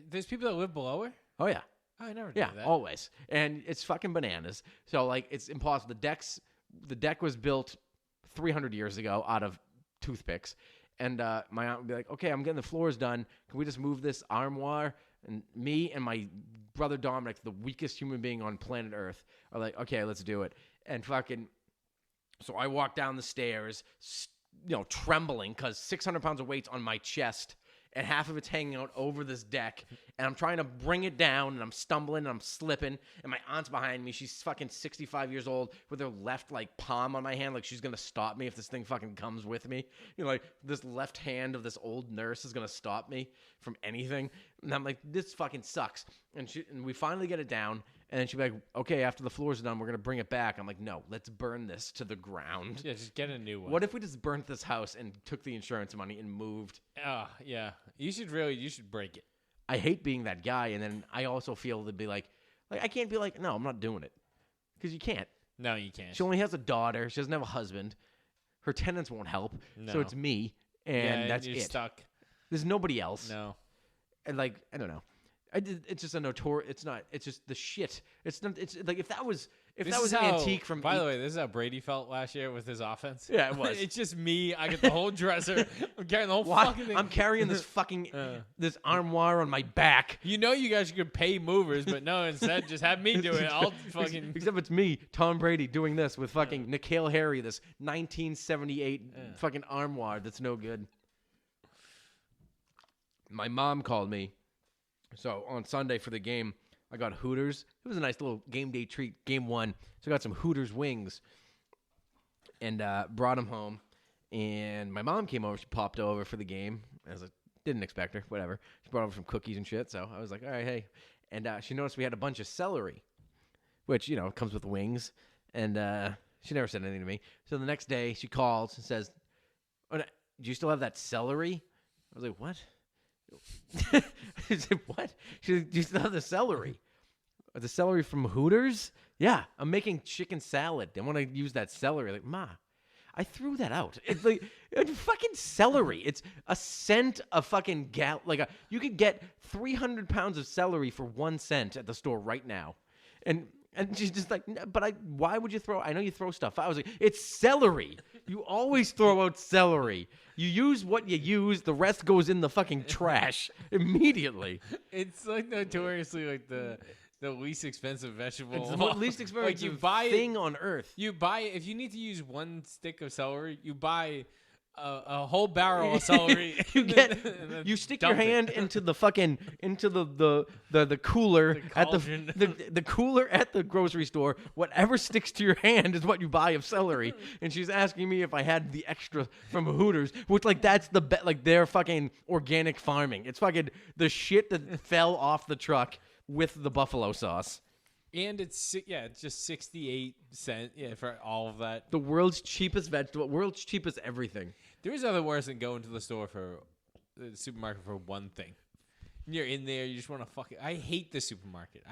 There's people that live below her. Oh yeah. Oh, I never knew Yeah, that. always. And it's fucking bananas. So like it's impossible. The deck was built 300 years ago out of toothpicks. And my aunt would be like, okay, I'm getting the floors done. Can we just move this armoire? And me and my brother Dominic, the weakest human being on planet Earth, are like, okay, let's do it. And fucking, so I walk down the stairs, trembling because 600 pounds of weight's on my chest. And half of it's hanging out over this deck. And I'm trying to bring it down, and I'm stumbling, and I'm slipping. And my aunt's behind me. She's fucking 65 years old with her left, like, palm on my hand. Like, she's going to stop me if this thing fucking comes with me. Like, this left hand of this old nurse is going to stop me from anything. And I'm like, this fucking sucks. And we finally get it down. And then she'd be like, okay, after the floors are done, we're going to bring it back. I'm like, no, let's burn this to the ground. Yeah, just get a new one. What if we just burnt this house and took the insurance money and moved? Yeah. You should break it. I hate being that guy. And then I also feel to be like I can't be like, no, I'm not doing it. Because you can't. No, you can't. She only has a daughter. She doesn't have a husband. Her tenants won't help. No. So it's me. And that's you're it. Stuck. There's nobody else. No. And like, I don't know. It's just a notorious. It's not. It's just the shit. It's not. It's like if that was an antique from. By the way, this is how Brady felt last year with his offense. Yeah, it was. It's just me. I get the whole dresser. I'm carrying the whole fucking thing. I'm carrying this fucking this armoire on my back. You guys could pay movers, but no. Instead, just have me do it. I'll fucking. Except it's me, Tom Brady, doing this with fucking N'Keal Harry, this 1978 fucking armoire that's no good. My mom called me. So on Sunday for the game, I got Hooters. It was a nice little game day treat, game one. So I got some Hooters wings and brought them home. And my mom came over. She popped over for the game. Didn't expect her, whatever. She brought over some cookies and shit. So I was like, all right, hey. And she noticed we had a bunch of celery, which, comes with wings. And she never said anything to me. So the next day she calls and says, oh, no, do you still have that celery? I was like, what? I said, what? She said, do you still have the celery? The celery from Hooters? Yeah, I'm making chicken salad. I want to use that celery. Like, Ma, I threw that out. It's like it's fucking celery. It's a cent a fucking you could get 300 pounds of celery for 1 cent at the store right now. And she's just like, but why would you throw? I know you throw stuff. I was like, it's celery. You always throw out celery. You use what you use. The rest goes in the fucking trash immediately. It's like notoriously like the least expensive vegetable. It's the least expensive thing on earth. You buy if you need to use 1 stick of celery, you buy a whole barrel of celery. You stick your hand into the fucking the cooler at the cooler at the grocery store. Whatever sticks to your hand is what you buy of celery. And she's asking me if I had the extra from Hooters, which that's the their fucking organic farming. It's fucking the shit that fell off the truck with the buffalo sauce. And it's just 68 cents for all of that. The world's cheapest vegetable, world's cheapest everything. There is nothing worse than going to the supermarket for one thing. You're in there, you just want to I hate the supermarket.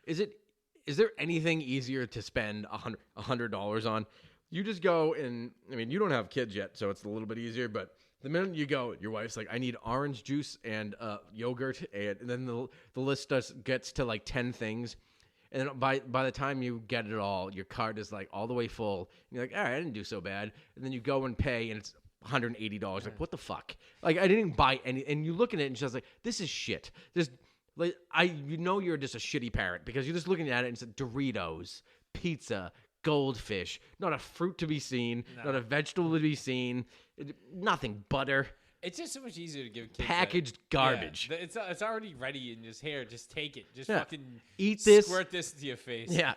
Is there anything easier to spend $100 on? You just go and you don't have kids yet, so it's a little bit easier, but the minute you go, your wife's like, I need orange juice and yogurt, and then the list gets to like 10 things. And then by the time you get it all, your card is like all the way full. And you're like, all right, I didn't do so bad. And then you go and pay, and it's $180. Like, what the fuck? Like, I didn't buy any. And you look at it and she's like, this is shit. This, like, you're just a shitty parent because you're just looking at it and it's like Doritos, pizza, goldfish, not a fruit to be seen, not a vegetable to be seen, nothing, butter. It's just so much easier to give kids packaged garbage. Yeah, it's already ready in just here. Just take it. Just fucking eat this. Squirt this into your face. Yeah.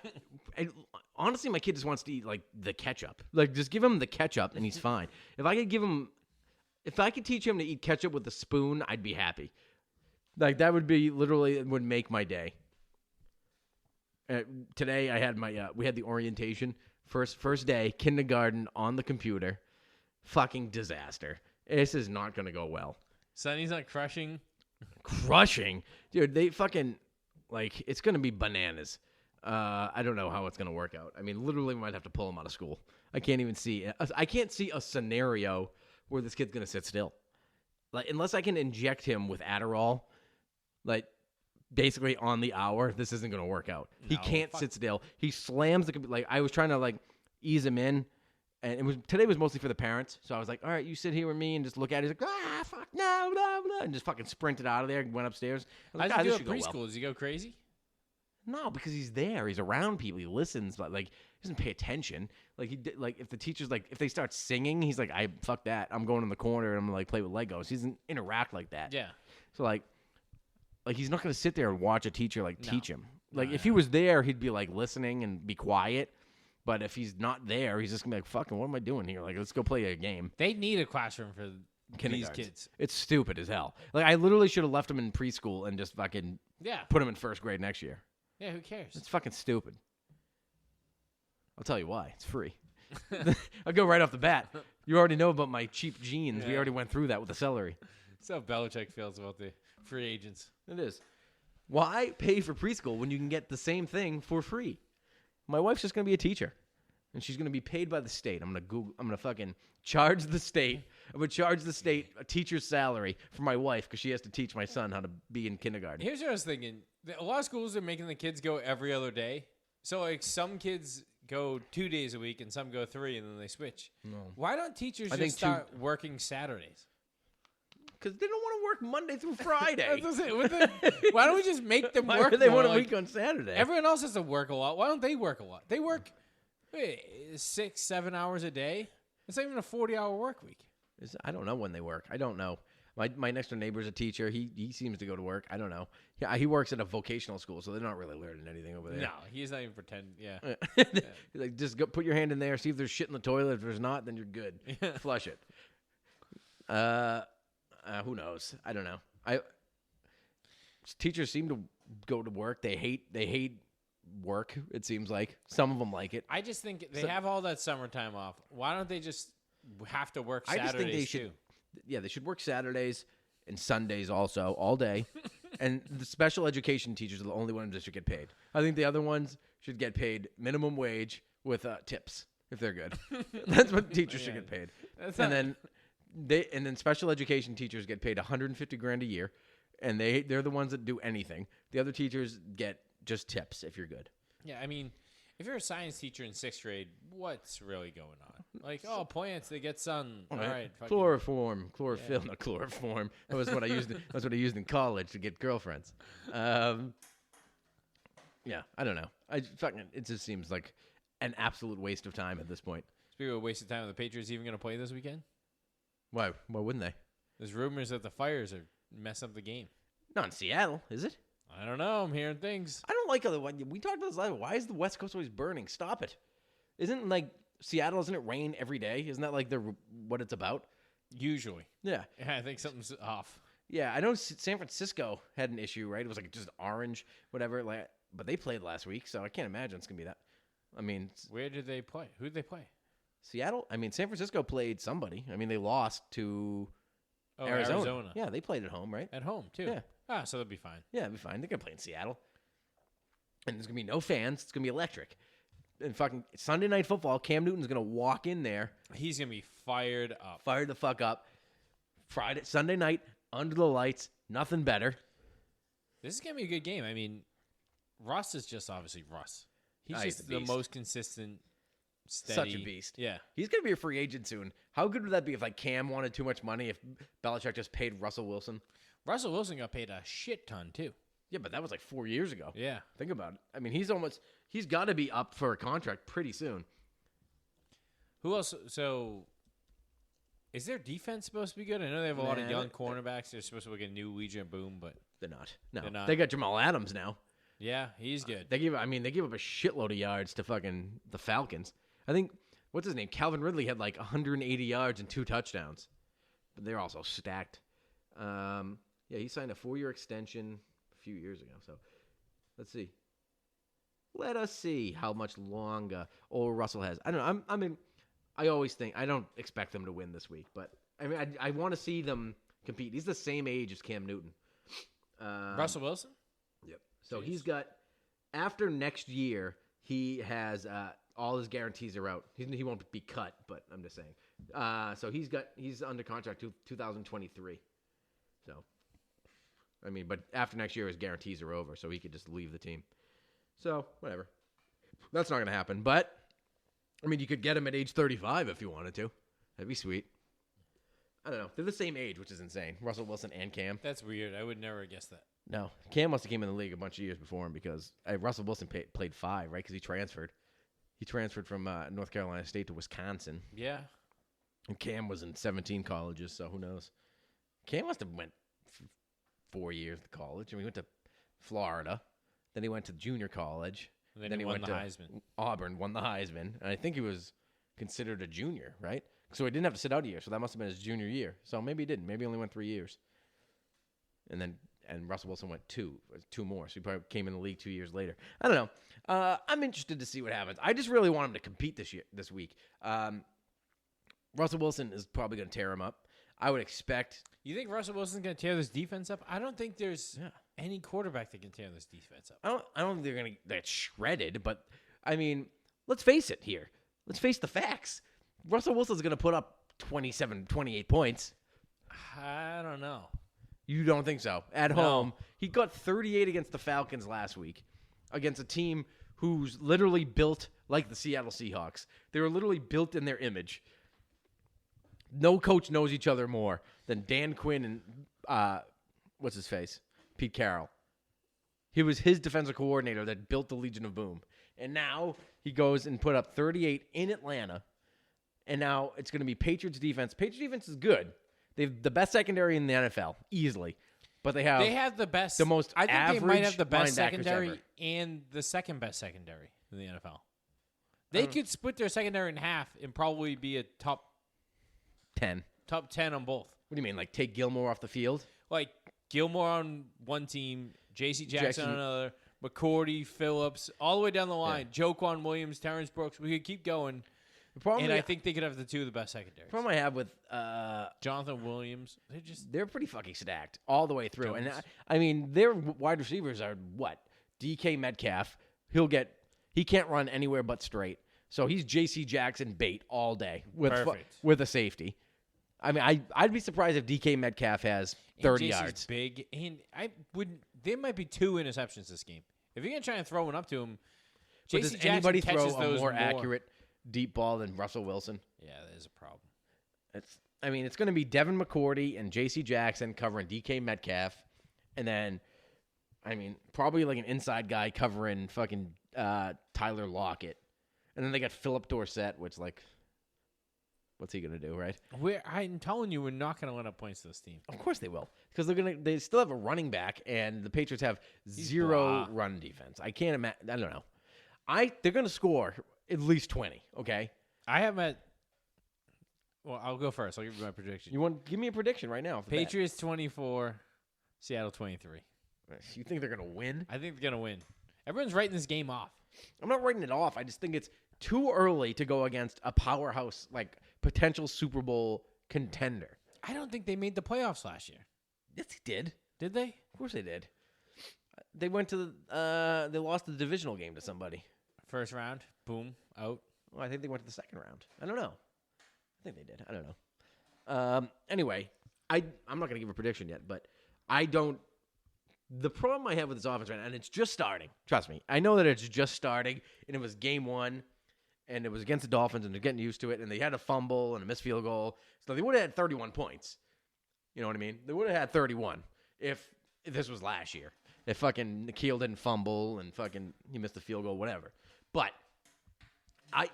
And honestly, my kid just wants to eat like the ketchup. Like, just give him the ketchup and he's fine. If I could teach him to eat ketchup with a spoon, I'd be happy. Like, that would be literally, it would make my day. Today I had we had the orientation first day, kindergarten on the computer. Fucking disaster. This is not going to go well. Sonny's not crushing. Crushing? Dude, they fucking, like, it's going to be bananas. I don't know how it's going to work out. I mean, literally we might have to pull him out of school. I can't see a scenario where this kid's going to sit still. Like, unless I can inject him with Adderall, like, basically on the hour, this isn't going to work out. No, he can't sit still. He slams the computer. Like, I was trying to, like, ease him in. And today was mostly for the parents, so I was like, all right, you sit here with me and just look at it. He's like, fuck, no, blah, blah, and just fucking sprinted out of there and went upstairs. I was like, How's he do at preschool? Well. Does he go crazy? No, because he's there. He's around people. He listens, but, like, he doesn't pay attention. Like, if the teacher's, like, if they start singing, he's like, fuck that. I'm going in the corner and I'm going to, like, play with Legos. He doesn't interact like that. Yeah. So, like he's not going to sit there and watch a teacher, like, teach him. Like, if he was there, he'd be, like, listening and be quiet. But if he's not there, he's just going to be like, fucking, what am I doing here? Like, let's go play a game. They need a classroom for these kids. It's stupid as hell. Like, I literally should have left him in preschool and just fucking put him in first grade next year. Yeah, who cares? It's fucking stupid. I'll tell you why. It's free. I'll go right off the bat. You already know about my cheap jeans. Yeah. We already went through that with the celery. That's how Belichick feels about the free agents. It is. Why pay for preschool when you can get the same thing for free? My wife's just going to be a teacher, and she's going to be paid by the state. I'm going to fucking charge the state. I'm going to charge the state a teacher's salary for my wife because she has to teach my son how to be in kindergarten. Here's what I was thinking. A lot of schools are making the kids go every other day. So, like, some kids go 2 days a week and some go 3, and then they switch. No. Why don't teachers just start working Saturdays? Because they don't want to work Monday through Friday. Why don't we just make them work? Why do they want a week on Saturday? Everyone else has to work a lot. Why don't they work a lot? They work 6-7 hours a day. It's not even a 40-hour work week. I don't know when they work. I don't know. My next door neighbor's a teacher. He seems to go to work. I don't know. Yeah, he works at a vocational school, so they're not really learning anything over there. No, he's not even pretending. Yeah. Like, just go put your hand in there, see if there's shit in the toilet. If there's not, then you're good. Flush it. Who knows? I don't know. Teachers seem to go to work. They hate work. It seems like some of them like it. I just think they have all that summertime off. Why don't they just have to work Saturdays? I just think they should. Yeah, they should work Saturdays and Sundays also all day. And the special education teachers are the only ones that should get paid. I think the other ones should get paid minimum wage with tips if they're good. That's what teachers should get paid. And then special education teachers get paid $150,000 a year, and they're the ones that do anything. The other teachers get just tips if you're good. Yeah, I mean, if you're a science teacher in 6th grade, what's really going on? Like, plants, they get sun. All right. Chloroform, chlorophyll, not chloroform. That was what I used. That's what I used in college to get girlfriends. Yeah, I don't know. It just seems like an absolute waste of time at this point. Speaking of a waste of time, are the Patriots even going to play this weekend? Why? Why wouldn't they? There's rumors that the fires are mess up the game. Not in Seattle, is it? I don't know. I'm hearing things. I don't like we talked about this last. Why is the West Coast always burning? Stop it. Isn't like Seattle? Doesn't it rain every day? Isn't that like what it's about? Usually. Yeah. I think something's off. Yeah, I know San Francisco had an issue, right? It was like just orange, whatever. Like, but they played last week, so I can't imagine it's gonna be that. I mean, where did they play? Who did they play? Seattle. I mean, San Francisco played somebody. I mean, they lost to Arizona. Yeah, they played at home, right? At home too. Yeah. Ah, so they'll be fine. Yeah, they'll be fine. They're gonna play in Seattle, and there's gonna be no fans. It's gonna be electric. And fucking Sunday Night Football, Cam Newton's gonna walk in there. He's gonna be fired up. Fired the fuck up. Sunday night, under the lights, nothing better. This is gonna be a good game. I mean, Russ is just obviously Russ. He's just the most consistent steady. Such a beast. Yeah. He's going to be a free agent soon. How good would that be if like Cam wanted too much money, if Belichick just paid Russell Wilson? Russell Wilson got paid a shit ton, too. Yeah, but that was like 4 years ago. Yeah. Think about it. I mean, he's got to be up for a contract pretty soon. Who else? So, is their defense supposed to be good? I know they have a lot of young cornerbacks. They're supposed to be like a new Legion Boom, but They're not. No, They're not. They got Jamal Adams now. yeah, he's good. They give up a shitload of yards to fucking the Falcons. I think what's his name? Calvin Ridley had like 180 yards and 2 touchdowns. But they're also stacked. Yeah, he signed a 4-year extension a few years ago. So let's see. Let us see how much longer old Russell has. I don't know. I always think I don't expect them to win this week, but I mean I want to see them compete. He's the same age as Cam Newton. Russell Wilson? Yep. So he's got after next year, he has all his guarantees are out. He won't be cut, but I'm just saying. So he's under contract to 2023. So, I mean, but after next year, his guarantees are over, so he could just leave the team. So whatever. That's not gonna happen. But I mean, you could get him at age 35 if you wanted to. That'd be sweet. I don't know. They're the same age, which is insane. Russell Wilson and Cam. That's weird. I would never guess that. No, Cam must have came in the league a bunch of years before him because Russell Wilson played 5, right? Because he transferred. He transferred from North Carolina State to Wisconsin. Yeah. And Cam was in 17 colleges, so who knows? Cam must have went 4 years to college. I mean, he went to Florida. Then he went to junior college. And then he won went the to Heisman. Auburn, won the Heisman. And I think he was considered a junior, right? So he didn't have to sit out a year. So that must have been his junior year. So maybe he didn't. Maybe he only went 3 years. And Russell Wilson went 2 more. So he probably came in the league 2 years later. I don't know. I'm interested to see what happens. I just really want him to compete this week. Russell Wilson is probably going to tear him up. I would expect. You think Russell Wilson's going to tear this defense up? I don't think there's any quarterback that can tear this defense up. I don't think they're going to get shredded, but I mean, let's face it here. Let's face the facts. Russell Wilson's going to put up 27, 28 points. I don't know. You don't think so? At home, he got 38 against the Falcons last week, against a team who's literally built like the Seattle Seahawks. They were literally built in their image. No coach knows each other more than Dan Quinn and what's his face? Pete Carroll. He was his defensive coordinator that built the Legion of Boom. And now he goes and put up 38 in Atlanta. And now it's going to be Patriots defense. Patriots defense is good. They have the best secondary in the NFL, easily. But they have the best. the most I think average they might have the best linebackers secondary ever. and the second best secondary in the NFL. They could split their secondary in half and probably be a top 10. 10 on both. What do you mean? Like take Gilmore off the field? Like Gilmore on one team, J.C. Jackson on another, McCourty, Phillips, all the way down the line. Joquan Williams, Terrence Brooks. We could keep going. And I think they could have the 2 of the best secondaries. The problem I have with Jonathan Williams, they're pretty fucking stacked all the way through. Jones. And I mean, their wide receivers are what? DK Metcalf. He can't run anywhere but straight. So he's J.C. Jackson bait all day with a safety. I mean, I'd be surprised if DK Metcalf has 30 yards. Big, and there might be 2 interceptions this game. If you're gonna try and throw one up to him, But J.C. does anybody Jackson throw catches a those more accurate deep ball than Russell Wilson? Yeah, that is a problem. It's going to be Devin McCourty and J.C. Jackson covering DK Metcalf, and then, I mean, probably like an inside guy covering fucking Tyler Lockett, and then they got Philip Dorsett, which like, what's he going to do, right? I'm telling you, we're not going to let up points to this team. Of course they will, because they still have a running back, and the Patriots have zero run defense. I can't imagine. I don't know. They're going to score at least 20. Okay. I have at. Well, I'll go first. I'll give you my prediction. Give me a prediction right now? Patriots 24, Seattle 23. You think they're going to win? I think they're going to win. Everyone's writing this game off. I'm not writing it off. I just think it's too early to go against a powerhouse, like potential Super Bowl contender. I don't think they made the playoffs last year. Yes, they did. Did they? Of course they did. They went to they lost the divisional game to somebody. First round, boom, out. Well, I think they went to the second round. I don't know. I think they did. I don't know. Anyway, I'm not going to give a prediction yet, but I don't. The problem I have with this offense right now, and it's just starting. Trust me, I know that it's just starting, and it was game 1, and it was against the Dolphins, and they're getting used to it, and they had a fumble and a missed field goal, so they would have had 31 points. You know what I mean? They would have had 31 if this was last year. If fucking Nikhil didn't fumble and fucking he missed the field goal, whatever. But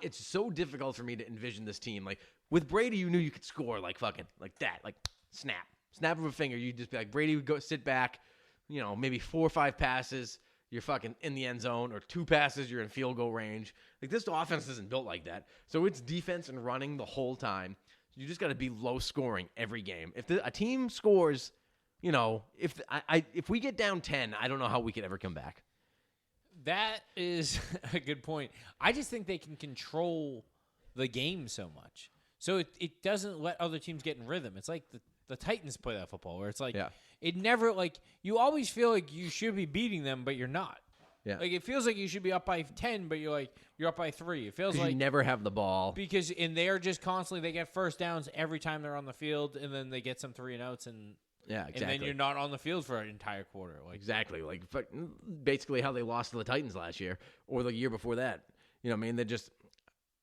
it's so difficult for me to envision this team. Like, with Brady, you knew you could score like fucking like that. Like, snap of a finger. You'd just be like, Brady would go sit back, maybe 4 or 5 passes, you're fucking in the end zone, or 2 passes, you're in field goal range. Like, this offense isn't built like that. So it's defense and running the whole time. You just got to be low scoring every game. If a team scores, if we get down 10, I don't know how we could ever come back. That is a good point. I just think they can control the game so much. So it doesn't let other teams get in rhythm. It's like the Titans play that football where it's like it never, like, you always feel like you should be beating them, but you're not. Yeah. Like, it feels like you should be up by 10, but you're up by 3. It feels like you never have the ball. Because they're just constantly, they get first downs every time they're on the field, and then they get some 3-and-outs, and exactly. And then you're not on the field for an entire quarter. Exactly. Like, basically how they lost to the Titans last year or the year before that. You know what I mean?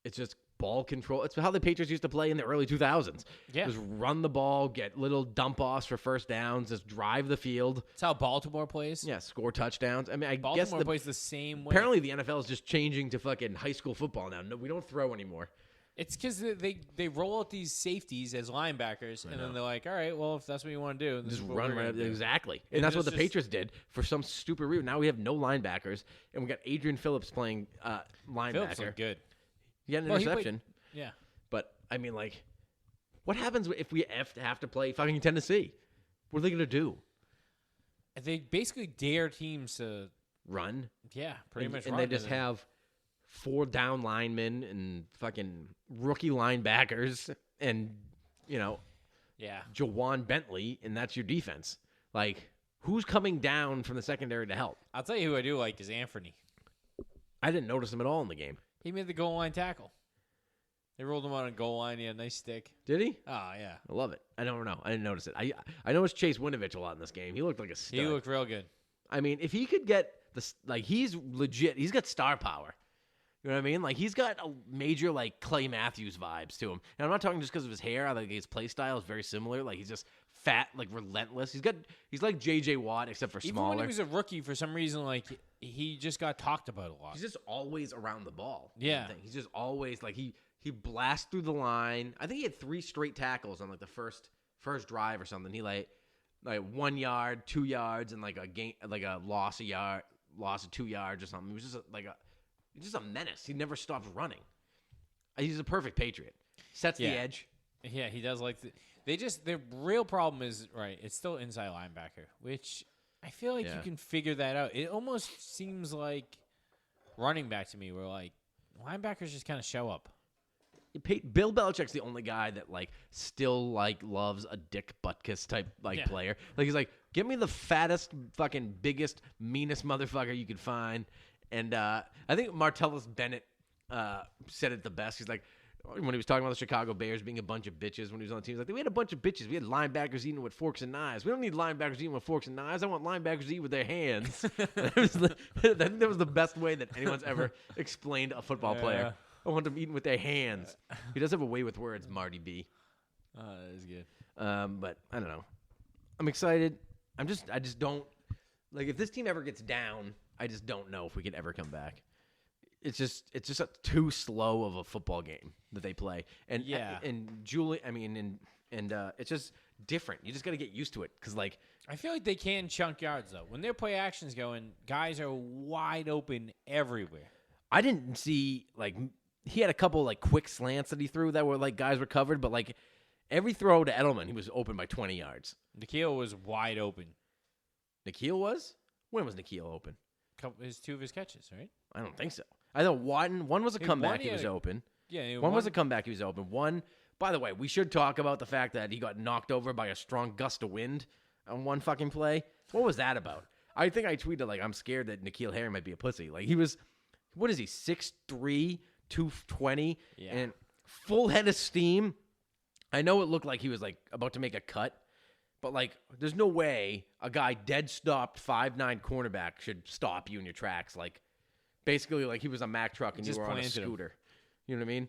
It's just ball control. It's how the Patriots used to play in the early 2000s. Yeah. Just run the ball, get little dump-offs for first downs, just drive the field. That's how Baltimore plays. Yeah, score touchdowns. I mean, I Baltimore guess plays the same way. Apparently the NFL is just changing to fucking high school football now. No, we don't throw anymore. It's because they roll out these safeties as linebackers, and then they're like, all right, well, if that's what you want to do, just run right up. Exactly. And that's what the Patriots did for some stupid reason. Now we have no linebackers, and we got Adrian Phillips playing linebacker. Phillips looked good. He got an interception. Yeah. But, I mean, like, what happens if we have to play fucking Tennessee? What are they going to do? They basically dare teams to run. Yeah, pretty much and run. And they just have 4 down linemen and fucking rookie linebackers and, Jawan Bentley, and that's your defense. Like, who's coming down from the secondary to help? I'll tell you who I do like is Anthony. I didn't notice him at all in the game. He made the goal line tackle. They rolled him out on goal line. He had a nice stick. Did he? Oh, yeah. I love it. I don't know. I didn't notice it. I noticed Chase Winovich a lot in this game. He looked like a stud. He looked real good. I mean, if he could get he's legit. He's got star power. You know what I mean? Like, he's got a major, like, Clay Matthews vibes to him. And I'm not talking just because of his hair. I think his play style is very similar. Like, he's just fat, like, relentless. He's like J.J. Watt, except for smaller. Even when he was a rookie, for some reason, like, he just got talked about a lot. He's just always around the ball. Yeah. He's just always, like, he blasts through the line. I think he had 3 straight tackles on, like, the first drive or something. He, like 1 yard, 2 yards, and, like, a loss of 2 yards or something. It was just, he's just a menace. He never stops running. He's a perfect Patriot. Sets the edge. Yeah, he does like their real problem is, it's still inside linebacker, which I feel like you can figure that out. It almost seems like running back to me where, like, linebackers just kind of show up. Bill Belichick's the only guy that, like, still, like, loves a Dick Butkus type, player. Like, he's like, give me the fattest, fucking biggest, meanest motherfucker you could find. And I think Martellus Bennett said it the best. He's like, when he was talking about the Chicago Bears being a bunch of bitches when he was on the team, he's like, we had a bunch of bitches. We had linebackers eating with forks and knives. We don't need linebackers eating with forks and knives. I want linebackers to eat with their hands. I think that was the best way that anyone's ever explained a football player. I want them eating with their hands. He does have a way with words, Marty B. That is good. But I don't know. I'm excited. I just don't, like, if this team ever gets down, I just don't know if we could ever come back. It's just too slow of a football game that they play. And it's just different. You just got to get used to it because, like, I feel like they can chunk yards though. When their play action's going, guys are wide open everywhere. I didn't see, like, he had a couple, like, quick slants that he threw that were, like, guys were covered, but, like, every throw to Edelman, he was open by 20 yards. Nikhil was wide open. Nikhil was? When was Nikhil open? His 2 of his catches, right? I don't think so. I thought one was a comeback. He was open. Yeah, one was a comeback. He was open. One, by the way, we should talk about the fact that he got knocked over by a strong gust of wind on one fucking play. What was that about? I think I tweeted, like, I'm scared that N'Keal Harry might be a pussy. Like, he was, what is he, 6'3", 220, and full head of steam. I know it looked like he was, like, about to make a cut, but, like, there's no way a guy dead stopped 5'9" cornerback should stop you in your tracks. Like, basically, like, he was a Mack truck and you were on a scooter. You know what I mean?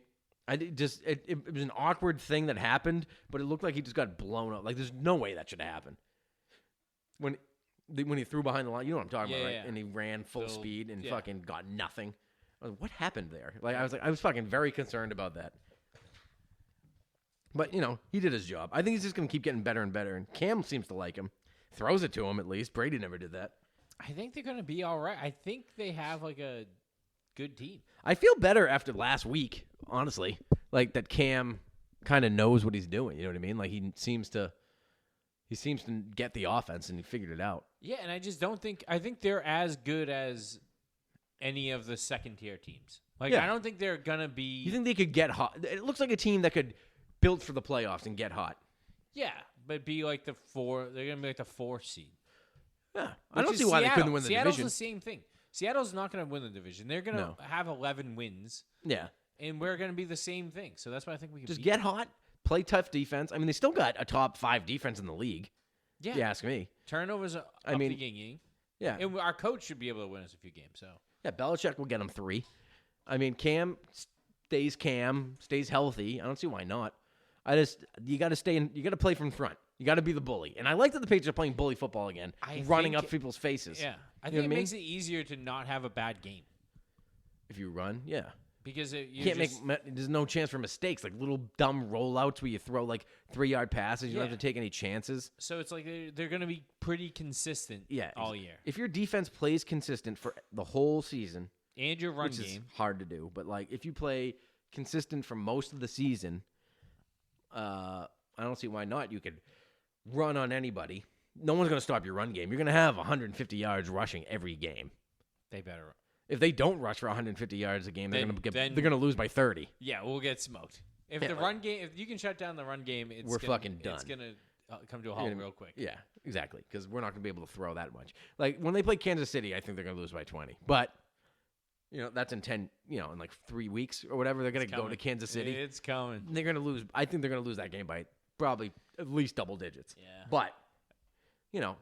It was an awkward thing that happened, but it looked like he just got blown up. Like, there's no way that should happen. When he threw behind the line, you know what I'm talking about, right? Yeah. And he ran full speed and yeah. fucking got nothing. I was like, what happened there? Like, I was fucking very concerned about that. But, he did his job. I think he's just going to keep getting better and better. And Cam seems to like him. Throws it to him, at least. Brady never did that. I think they're going to be all right. I think they have, like, a good team. I feel better after last week, honestly. Like, that Cam kind of knows what he's doing. You know what I mean? Like, he seems to get the offense, and he figured it out. Yeah, and I just don't think – I think they're as good as any of the second-tier teams. Like, Yeah. I don't think they're going to be – You think they could get hot? It looks like a team that could build for the playoffs and get hot. Yeah, but be like the 4 – they're going to be like the 4th seed. Yeah. I don't Which see is why they Seattle. couldn't win the Seattle's division. the same thing. Seattle's not going to win the division. They're going to have 11 wins, Yeah. and we're going to be the same thing. So that's why I think we can Just beat get them. hot, play tough defense. I mean, they still got a top 5 defense in the league. Yeah. If you ask me. Turnovers up I mean, the game. Yeah. And our coach should be able to win us a few games. So Yeah, Belichick will get them 3. I mean, Cam stays healthy. I don't see why not. You got to play from front. You got to be the bully. And I like that the Patriots are playing bully football again, running up people's faces. Yeah, I You know think it what I makes it easier to not have a bad game If you run, yeah. because You can't there's no chance for mistakes, like little dumb rollouts where you throw like 3-yard passes. You don't have to take any chances. So it's like they're going to be pretty consistent all year. If your defense plays consistent for the whole season, And your run which is game. hard to do, but like if you play consistent for most of the season, I don't see why not. You could run on anybody. No one's going to stop your run game. You're going to have 150 yards rushing every game. They better. If they don't rush for 150 yards a game, they're Then- going to lose by 30. Yeah, we'll get smoked. If Yeah, the like- run game, if you can shut down the run game, We're fucking done. It's going to come to a halt real quick. Yeah, exactly. Because we're not going to be able to throw that much. Like when they play Kansas City, I think they're going to lose by 20. But that's in 10. In like 3 weeks or whatever. They're going to go to Kansas City. It's coming. They're going to lose. I think they're going to lose that game by probably at least double digits. Yeah. But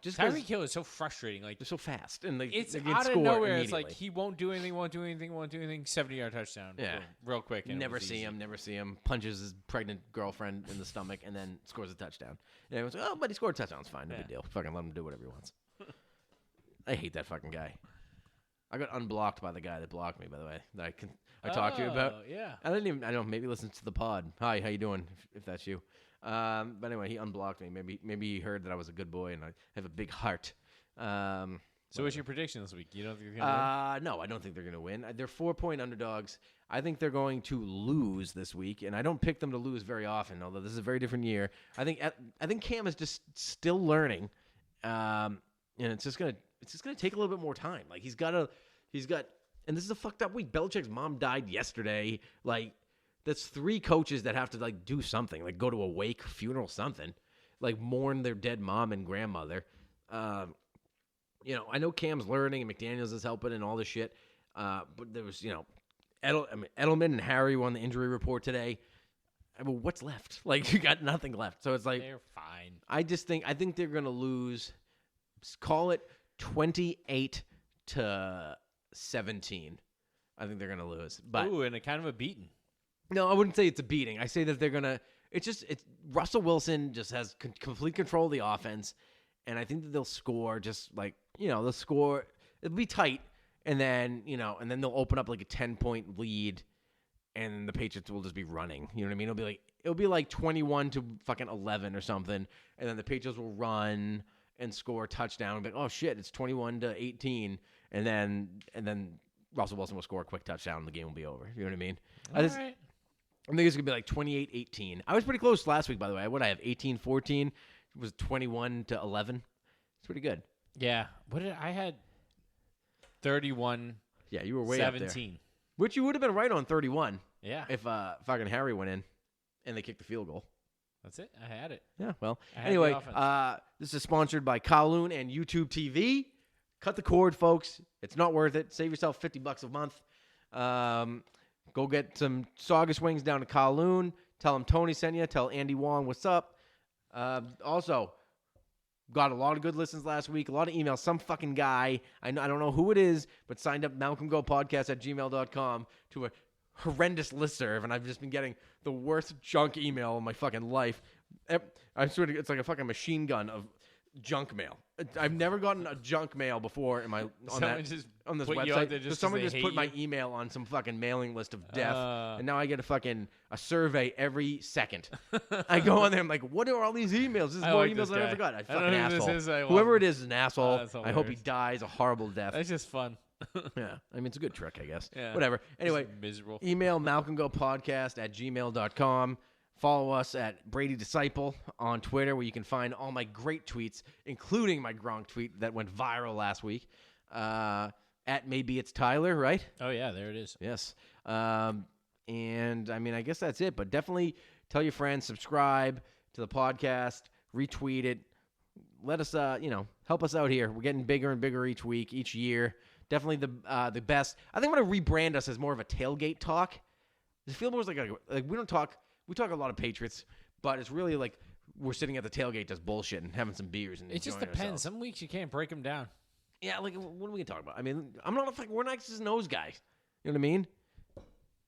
just 'cause Tyreek Hill is so frustrating. Like they're so fast and it's they can out of score nowhere. It's immediately. like he won't do anything, won't do anything, 70-yard touchdown. Yeah. Boom, real quick. And it Never was see easy. him. Never see him. Punches his pregnant girlfriend in the stomach and then scores a touchdown. And everyone's like, "Oh, but he scored a touchdown. It's fine. No big deal. Fucking let him do whatever he wants." I hate that fucking guy. I got unblocked by the guy that blocked me. By the way, that I talked to you about. Yeah. I didn't even. I don't. Maybe listens to the pod. Hi, how you doing? If that's you. But anyway, he unblocked me. Maybe he heard that I was a good boy and I have a big heart. So what's your prediction this week? You don't think you're gonna win? No, I don't think they're going to win. They're 4-point underdogs. I think they're going to lose this week, and I don't pick them to lose very often. Although this is a very different year, I think Cam is just still learning, and it's just gonna take a little bit more time. Like he's got, and this is a fucked up week. Belichick's mom died yesterday. Like that's 3 coaches that have to like do something, like go to a wake, funeral, something, like mourn their dead mom and grandmother. I know Cam's learning and McDaniels is helping and all this shit. But there was, Edelman and Harry were on the injury report today. I mean, what's left? Like, you got nothing left. So it's like They're fine. I think they're going to lose. Call it 28-17. I think they're going to lose. But Ooh, and a kind of a beating. no, I wouldn't say it's a beating. I say that they're going to it's Russell Wilson just has complete control of the offense. And I think that they'll score just like, they'll score. It'll be tight. And then, and then they'll open up like a 10-point lead and the Patriots will just be running. You know what I mean? It'll be like 21 to fucking 11 or something. And then the Patriots will run and score a touchdown. And be like, oh shit, it's 21 to 18. And then Russell Wilson will score a quick touchdown and the game will be over. You know what I mean? I think it's going to be like 28-18. I was pretty close last week, by the way. What I have, 18-14. It was 21 to 11. It's pretty good. Yeah. I had 31. Yeah, you were way up there. 17. Which you would have been right on 31 Yeah. if fucking Harry went in and they kicked the field goal. That's it. I had it. Yeah, well, I had anyway, the offense. this is sponsored by Kowloon and YouTube TV. Cut the cord, folks. It's not worth it. Save yourself $50 a month. Go get some Saugus wings down to Kowloon. Tell them Tony sent you. Tell Andy Wong what's up. Also, got a lot of good listens last week. A lot of emails. Some fucking guy, I don't know who it is, but signed up malcolmgopodcast@gmail.com to a horrendous listserv, and I've just been getting the worst junk email in my fucking life. I swear to God, it's like a fucking machine gun of junk mail. I've never gotten a junk mail before in my on this website. Someone just put my email on some fucking mailing list of death, and now I get a survey every second. I go on there, I'm like, what are all these emails? This is more emails than I ever got. I fucking asshole. Whoever it is an asshole. I hope he dies a horrible death. That's just fun. Yeah, I mean, it's a good trick, I guess. Yeah. Whatever. Anyway, miserable. Email malcolmgopodcast@gmail.com. Follow us at Brady Disciple on Twitter, where you can find all my great tweets, including my Gronk tweet that went viral last week. At Maybe It's Tyler, right? Oh, yeah, there it is. Yes. And, I mean, I guess that's it. But definitely tell your friends, subscribe to the podcast, retweet it. Let us, help us out here. We're getting bigger and bigger each week, each year. Definitely the best. I think I'm going to rebrand us as more of a tailgate talk. Does it feel more like we don't talk... We talk a lot of Patriots, but it's really like we're sitting at the tailgate just bullshit and having some beers. And it just depends. Ourselves. Some weeks you can't break them down. Yeah, like what are we gonna talk about? I mean, we're not X's and O's guys. You know what I mean?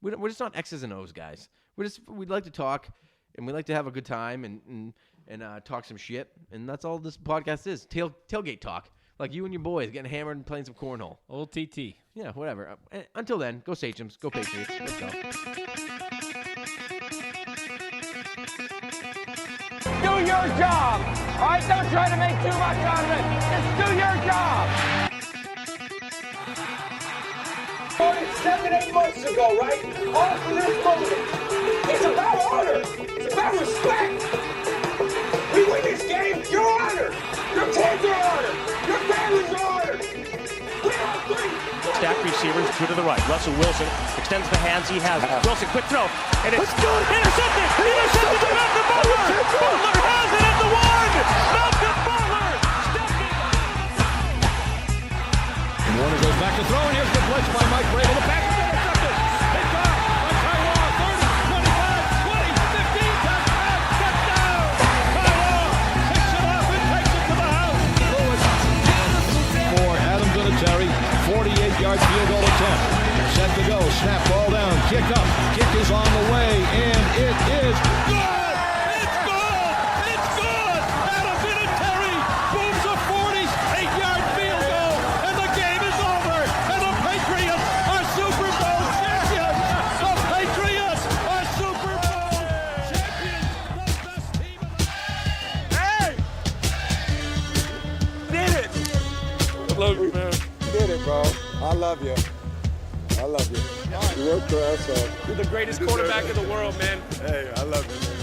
We're just not X's and O's guys. We'd like to talk, and we like to have a good time and talk some shit, and that's all this podcast is. Tailgate talk, like you and your boys getting hammered and playing some cornhole. Old TT. Yeah, whatever. Until then, go Sachems, go Patriots. Let's go. Do your job. All right, don't try to make too much out of it. Just do your job. 7-8 months ago, right? All for this moment. It's about honor. It's about respect. We win this game, you're honored. Your kids are honored. Your families are honored. We are free. Stack receivers, two to the right. Russell Wilson extends the hands he has. Wilson, quick throw. And it's intercepted. Intercepted by Malcolm Butler. Butler has it at the one. Malcolm Butler stepping. Warner goes back to throw, and here's the blitz by Mike Brady. The pass is intercepted. It's caught by Taiwan. 30, 25, 20, 15, touchdown. Taiwan picks it up and takes it to the house. For Adam Vinatieri, 48-yard field goal attempt. Set to go. Snap, ball down. Kick up. Kick is on the way, and it is good. It's good. It's good. Adam Vinatieri booms a 48-yard field goal, and the game is over. And the Patriots are Super Bowl champions. The Patriots are Super Bowl champions. The best team in the Hey! Did it! I love you, man. Did it, bro. I love you. I love you. You worked your ass off. You're the greatest quarterback in the world, man. Hey, I love you, man.